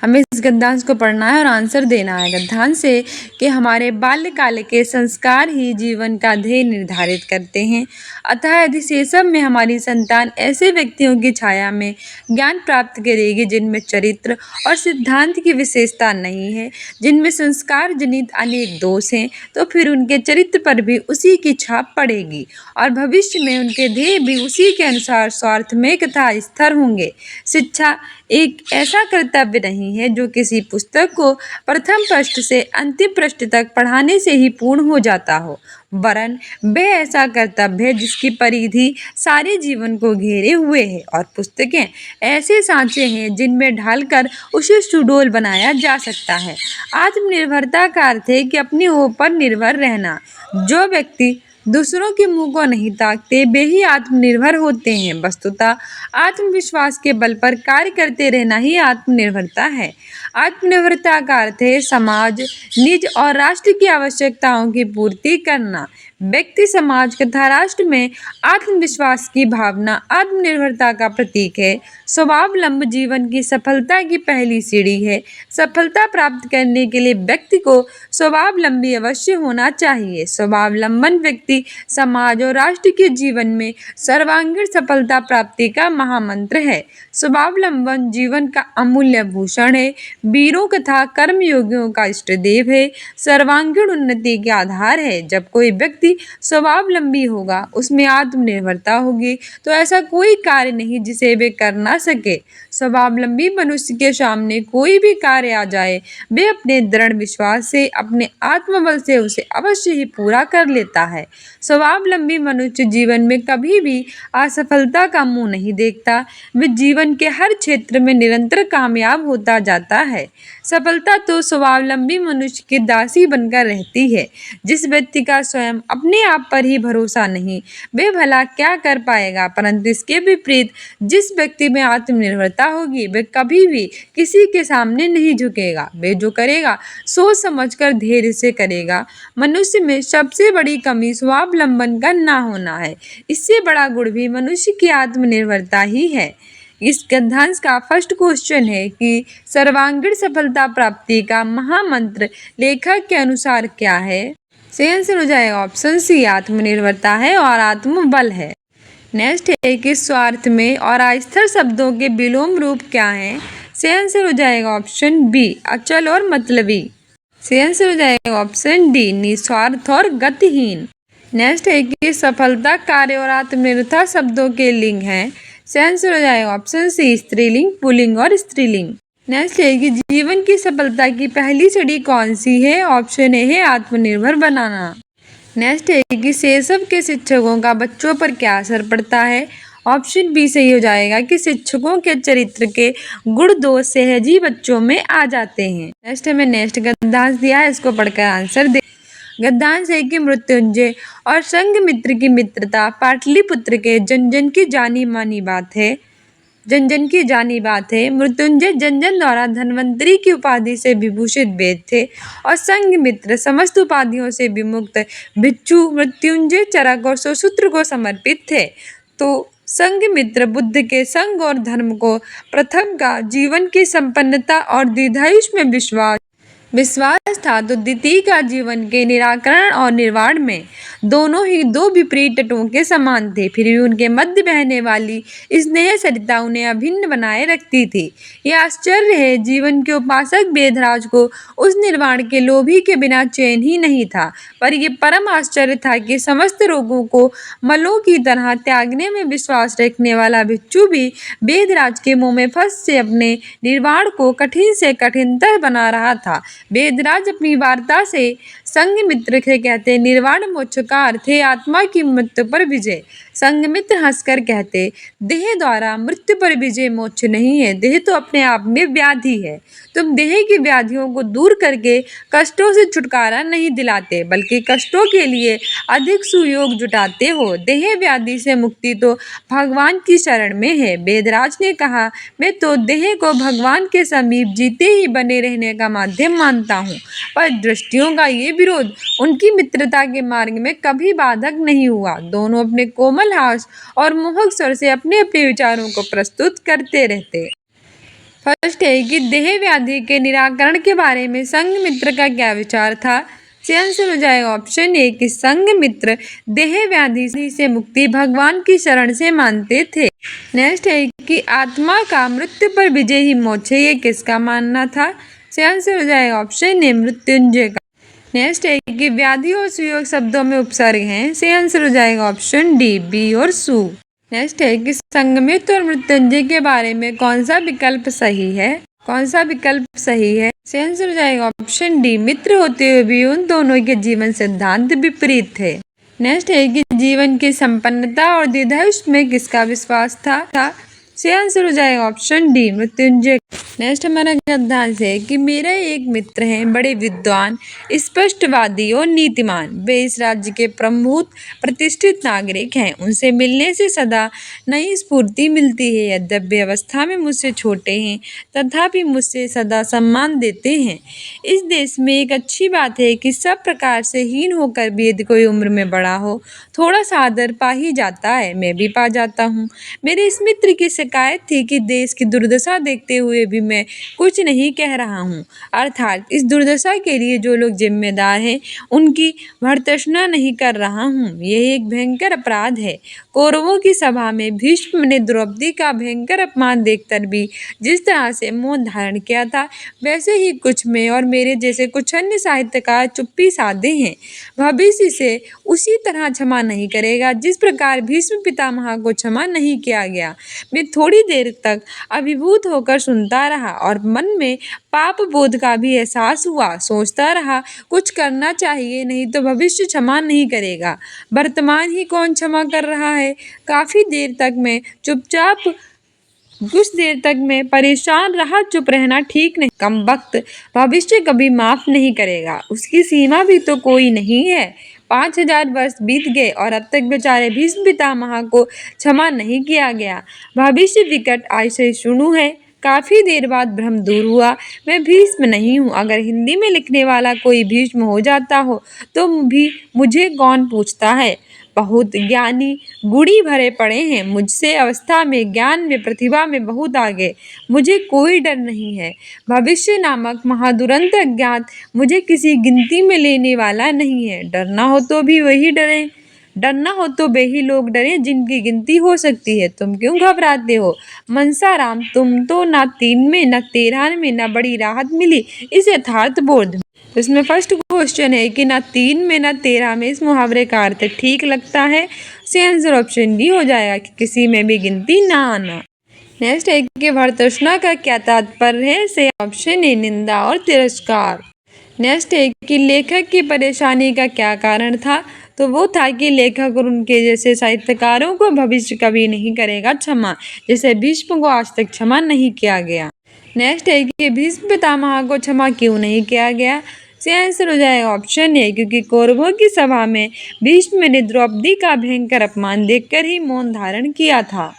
हमें इस गद्यांश को पढ़ना है और आंसर देना है गद्यांश से कि हमारे बाल्यकाल के संस्कार ही जीवन का ध्येय निर्धारित करते हैं। अतः यदि शैशव में हमारी संतान ऐसे व्यक्तियों की छाया में ज्ञान प्राप्त करेगी जिनमें चरित्र और सिद्धांत की विशेषता नहीं है, जिनमें संस्कार जनित अनेक दोष हैं, तो फिर उनके चरित्र पर भी उसी की छाप पड़ेगी और भविष्य में उनके ध्येय भी उसी के अनुसार स्वार्थमय तथा स्थिर होंगे। शिक्षा एक ऐसा कर्तव्य नहीं है जो किसी पुस्तक को प्रथम पृष्ठ से अंतिम पृष्ठ तक पढ़ाने से ही पूर्ण हो जाता हो, वरन वह ऐसा कर्तव्य है जिसकी परिधि सारे जीवन को घेरे हुए है और पुस्तकें ऐसे सांचे हैं जिनमें ढालकर उसे सुडौल बनाया जा सकता है। आत्मनिर्भरता का अर्थ है कि अपने ऊपर निर्भर रहना। जो व्यक्ति दूसरों के मुंह को नहीं ताकते वे ही आत्मनिर्भर होते हैं। वस्तुतः आत्मविश्वास के बल पर कार्य करते रहना ही आत्मनिर्भरता है। आत्मनिर्भरता का अर्थ है समाज, निज और राष्ट्र की आवश्यकताओं की पूर्ति करना। व्यक्ति, समाज तथा राष्ट्र में आत्मविश्वास की भावना आत्मनिर्भरता का प्रतीक है। स्वावलंब जीवन की सफलता की पहली सीढ़ी है। सफलता प्राप्त करने के लिए व्यक्ति को स्वावलंबी अवश्य होना चाहिए। स्वावलंबन व्यक्ति, समाज और राष्ट्र के जीवन में सर्वांगीण सफलता प्राप्ति का महामंत्र है। स्वावलंबन जीवन का अमूल्य भूषण है, वीरों तथा कर्मयोगियों का इष्ट देव है, सर्वांगीण उन्नति के आधार है। जब कोई व्यक्ति स्वावलंबी होगा, उसमें आत्मनिर्भरता होगी, तो ऐसा कोई कार्य नहीं जिसे वे कर ना सके। स्वावलंबी मनुष्य के सामने कोई भी कार्य आ जाए, वे अपने दृढ़ विश्वास से, अपने आत्मबल से उसे अवश्य ही पूरा कर लेता है। स्वावलंबी मनुष्य जीवन में कभी भी असफलता का मुंह नहीं देखता, वे जीवन के हर क्षेत्र में निरंतर कामयाब होता जाता है। सफलता तो स्वावलंबी मनुष्य की दासी बनकर रहती है। जिस व्यक्ति का स्वयं अपने आप पर ही भरोसा नहीं, वे भला क्या कर पाएगा। परंतु इसके विपरीत जिस व्यक्ति में आत्मनिर्भरता होगी, वे कभी भी किसी के सामने नहीं झुकेगा। वे जो करेगा सोच समझकर धैर्य से करेगा। मनुष्य में सबसे बड़ी कमी स्वावलंबन का ना होना है। इससे बड़ा गुण भी मनुष्य की आत्मनिर्भरता ही है। इस गद्यांश का फर्स्ट क्वेश्चन है कि सर्वांगीण सफलता प्राप्ति का महामंत्र लेखक के अनुसार क्या है। सही आंसर हो जाएगा ऑप्शन सी, आत्मनिर्भरता है और आत्मबल है। नेक्स्ट है कि स्वार्थ में और अस्थिर शब्दों के विलोम रूप क्या हैं। सही आंसर हो जाएगा ऑप्शन बी, अचल और मतलबी। सही आंसर हो जाएगा ऑप्शन डी, निस्वार्थ और गतिहीन। नेक्स्ट है कि सफलता, कार्य और आत्मनिर्भरता शब्दों के लिंग हैं। इसका आंसर हो जाएगा ऑप्शन सी स्त्रीलिंग, पुल्लिंग और स्त्रीलिंग। नेक्स्ट है कि जीवन की सफलता की पहली सीढ़ी कौन सी है? ऑप्शन ए है आत्मनिर्भर बनाना। नेक्स्ट है कि शैशव के शिक्षकों का बच्चों पर क्या असर पड़ता है? ऑप्शन बी सही हो जाएगा कि शिक्षकों के चरित्र के गुण दोष सहज ही बच्चों में आ जाते हैं। नेक्स्ट हमें नेक्स्ट गद्यांश दिया है, इसको पढ़कर आंसर दे। गद्यांश है कि मृत्युंजय और संघमित्र की मित्रता पाटलिपुत्र के जन जन की जानी मानी बात है। जन जन की जानी बात है। मृत्युंजय जन जन द्वारा धन्वंतरी की उपाधि से विभूषित वेद थे और संघमित्र समस्त उपाधियों से विमुक्त भिक्षु मृत्युंजय चरक और सुसूत्र को समर्पित थे। तो संघमित्र बुद्ध के संग और धर्म को प्रथम का जीवन की संपन्नता और दीर्घायुष्य में विश्वास था, तो द्वितीय का जीवन के निराकरण और निर्वाण में दोनों ही दो विपरीत तटों के समान थे। फिर भी उनके मध्य बहने वाली स्नेह सरिता उन्हें अभिन्न बनाए रखती थी। यह आश्चर्य है, जीवन के उपासक वेदराज को उस निर्वाण के लोभी के बिना चैन ही नहीं था। पर यह परम आश्चर्य था कि समस्त रोगों को मलों की तरह त्यागने में विश्वास रखने वाला भिक्षु भी वेदराज के मुंह में फंस से अपने निर्वाण को कठिन से कठिनतर बना रहा था। वेदराज अपनी वार्ता से संघमित्र से कहते, निर्वाण मोक्ष का अर्थ है आत्मा की मृत्यु पर विजय। संघमित्र हंसकर कहते, देह द्वारा मृत्यु पर विजय मोक्ष नहीं है, देह तो अपने आप में व्याधि है। तुम देह की व्याधियों को दूर करके कष्टों से छुटकारा नहीं दिलाते, बल्कि कष्टों के लिए अधिक सुयोग जुटाते हो। देह व्याधि से मुक्ति तो भगवान की शरण में है। वेदराज ने कहा, मैं तो देह को भगवान के समीप जीते ही बने रहने का माध्यम मानता हूँ, पर दृष्टियों का ये विरोध उनकी मित्रता के मार्ग में कभी बाधक नहीं हुआ। दोनों अपने कोमल हास और मोहक स्वर से अपने अपने विचारों को प्रस्तुत करते रहते। फर्स्ट है कि देह व्याधि के निराकरण के बारे में संघमित्र का क्या विचार था? इसका आंसर हो जाएगा ऑप्शन ए कि संघमित्र देह व्याधि से मुक्ति भगवान की शरण से मानते थे। नेक्स्ट है कि आत्मा का मृत्यु पर विजय ही मोक्ष है, ये किसका मानना था? इसका आंसर हो जाएगा ऑप्शन ए मृत्युंजय का। नेक्स्ट है कि व्याधि और सुयोग शब्दों में उपसर्ग हैं, इसका आंसर हो जाएगा ऑप्शन डी बी और सु। नेक्स्ट है कि संघमित्र और मृत्युंजय के बारे में कौन सा विकल्प सही है? कौन सा विकल्प सही है? इसका आंसर हो जाएगा ऑप्शन डी, मित्र होते हुए भी उन दोनों के जीवन सिद्धांत विपरीत थे। नेक्स्ट है कि जीवन की संपन्नता और दीर्घायुष्य में किसका विश्वास था? इसका आंसर हो जाएगा ऑप्शन डी मृत्युंजय। नेक्स्ट हमारा गद्यांश है कि मेरे एक मित्र हैं, बड़े विद्वान, स्पष्टवादी और नीतिमान। वे इस राज्य के प्रमुख प्रतिष्ठित नागरिक हैं। उनसे मिलने से सदा नई स्फूर्ति मिलती है। यद्यपि अवस्था में मुझसे छोटे हैं, तथापि मुझसे सदा सम्मान देते हैं। इस देश में एक अच्छी बात है कि सब प्रकार से हीन होकर भी यदि कोई उम्र में बड़ा हो, थोड़ा सा आदर पा ही जाता है। मैं भी पा जाता हूँ। मेरे इस मित्र की शिकायत थी कि देश की दुर्दशा देखते हुए भी मैं कुछ नहीं कह रहा हूँ, अर्थात इस दुर्दशा के लिए जो लोग जिम्मेदार हैं उनकी भर्त्सना नहीं कर रहा हूँ। यह एक भयंकर अपराध है। कौरवों की सभा में भीष्म ने द्रौपदी का भयंकर अपमान देखकर भी जिस तरह से मौन धारण किया था, वैसे ही कुछ में और मेरे जैसे कुछ अन्य साहित्यकार चुप्पी साधे हैं। भविष्य से उसी तरह क्षमा नहीं करेगा जिस प्रकार भीष्म पितामह को क्षमा नहीं किया गया। मैं थोड़ी देर तक अभिभूत होकर सुनता रहा और मन में पाप बोध का भी एहसास हुआ। सोचता रहा, कुछ करना चाहिए, नहीं तो भविष्य क्षमा नहीं करेगा। वर्तमान ही कौन क्षमा कर रहा है? काफी देर तक मैं चुपचाप कुछ देर तक मैं परेशान रहा। चुप रहना ठीक नहीं, कमबख्त भविष्य कभी माफ नहीं करेगा, उसकी सीमा भी तो कोई नहीं है। 5000 वर्ष बीत गए और अब तक बेचारे भीष्म पितामह को क्षमा नहीं किया गया। भविष्य विकट आशयशून्य है। काफी देर बाद भ्रम दूर हुआ। मैं भीष्म नहीं हूँ। अगर हिंदी में लिखने वाला कोई भीष्म हो जाता हो तो भी मुझे कौन पूछता है। बहुत ज्ञानी गुणी भरे पड़े हैं। मुझसे अवस्था में, ज्ञान में, प्रतिभा में बहुत आगे। मुझे कोई डर नहीं है। भविष्य नामक महादुरंत अज्ञात मुझे किसी गिनती में लेने वाला नहीं है। डरना हो तो भी वही डरें, डरना हो तो वे ही लोग डरें जिनकी गिनती हो सकती है। तुम क्यों घबराते हो? मनसाराम, तुम तो ना 3 में, ना 13 में, ना बड़ी राहत मिली इस यथार्थ बोध में। इसमें फर्स्ट क्वेश्चन है कि ना 3 में ना 13 में, इस मुहावरे का अर्थ ठीक लगता है। इससे आंसर ऑप्शन डी हो जाएगा कि किसी में भी गिनती ना आना। नेक्स्ट है कि भर्त्सना का क्या तात्पर्य है, से ऑप्शन ए निंदा और तिरस्कार। नेक्स्ट है कि लेखक की परेशानी का क्या कारण था, तो वो था कि लेखक और उनके जैसे साहित्यकारों को भविष्य कभी नहीं करेगा क्षमा, जैसे भीष्म को आज तक क्षमा नहीं किया गया। नेक्स्ट है कि भीष्म पितामह को क्षमा क्यों नहीं किया गया, से आंसर हो जाएगा ऑप्शन ए क्योंकि कौरवों की सभा में भीष्म ने द्रौपदी का भयंकर अपमान देखकर ही मौन धारण किया था।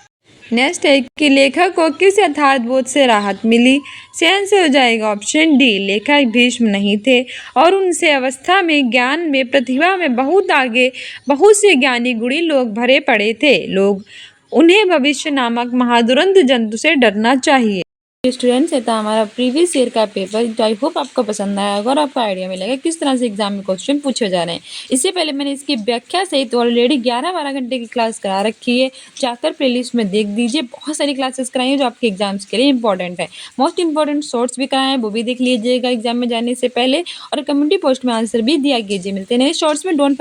नेक्स्ट है कि लेखक को किस यथार्थ बोध से राहत मिली, से आंसर हो जाएगा ऑप्शन डी लेखक भीष्म नहीं थे और उनसे अवस्था में, ज्ञान में, प्रतिभा में बहुत आगे बहुत से ज्ञानी गुणी लोग भरे पड़े थे। लोग उन्हें भविष्य नामक महादुरंत जंतु से डरना चाहिए। स्टूडेंट्स, ये था हमारा प्रीवियस ईयर का पेपर। तो आई होप आपको पसंद आया होगा और आपको आइडिया मिलेगा किस तरह से एग्जाम में क्वेश्चन पूछे जा रहे हैं। इससे पहले मैंने इसकी व्याख्या सहित ऑलरेडी 11-12 घंटे की क्लास करा रखी है, जाकर प्लेलिस्ट में देख दीजिए। बहुत सारी क्लासेस कराई हैं जो आपके एग्जाम्स के लिए इंपॉर्टेंट है। मोस्ट इंपॉर्टेंट शॉर्ट्स भी कराए हैं, वो भी देख लीजिएगा एग्जाम में जाने से पहले, और कम्युनिटी पोस्ट में आंसर भी दिया कीजिए। मिलते हैं नए शॉर्ट्स में। डोंट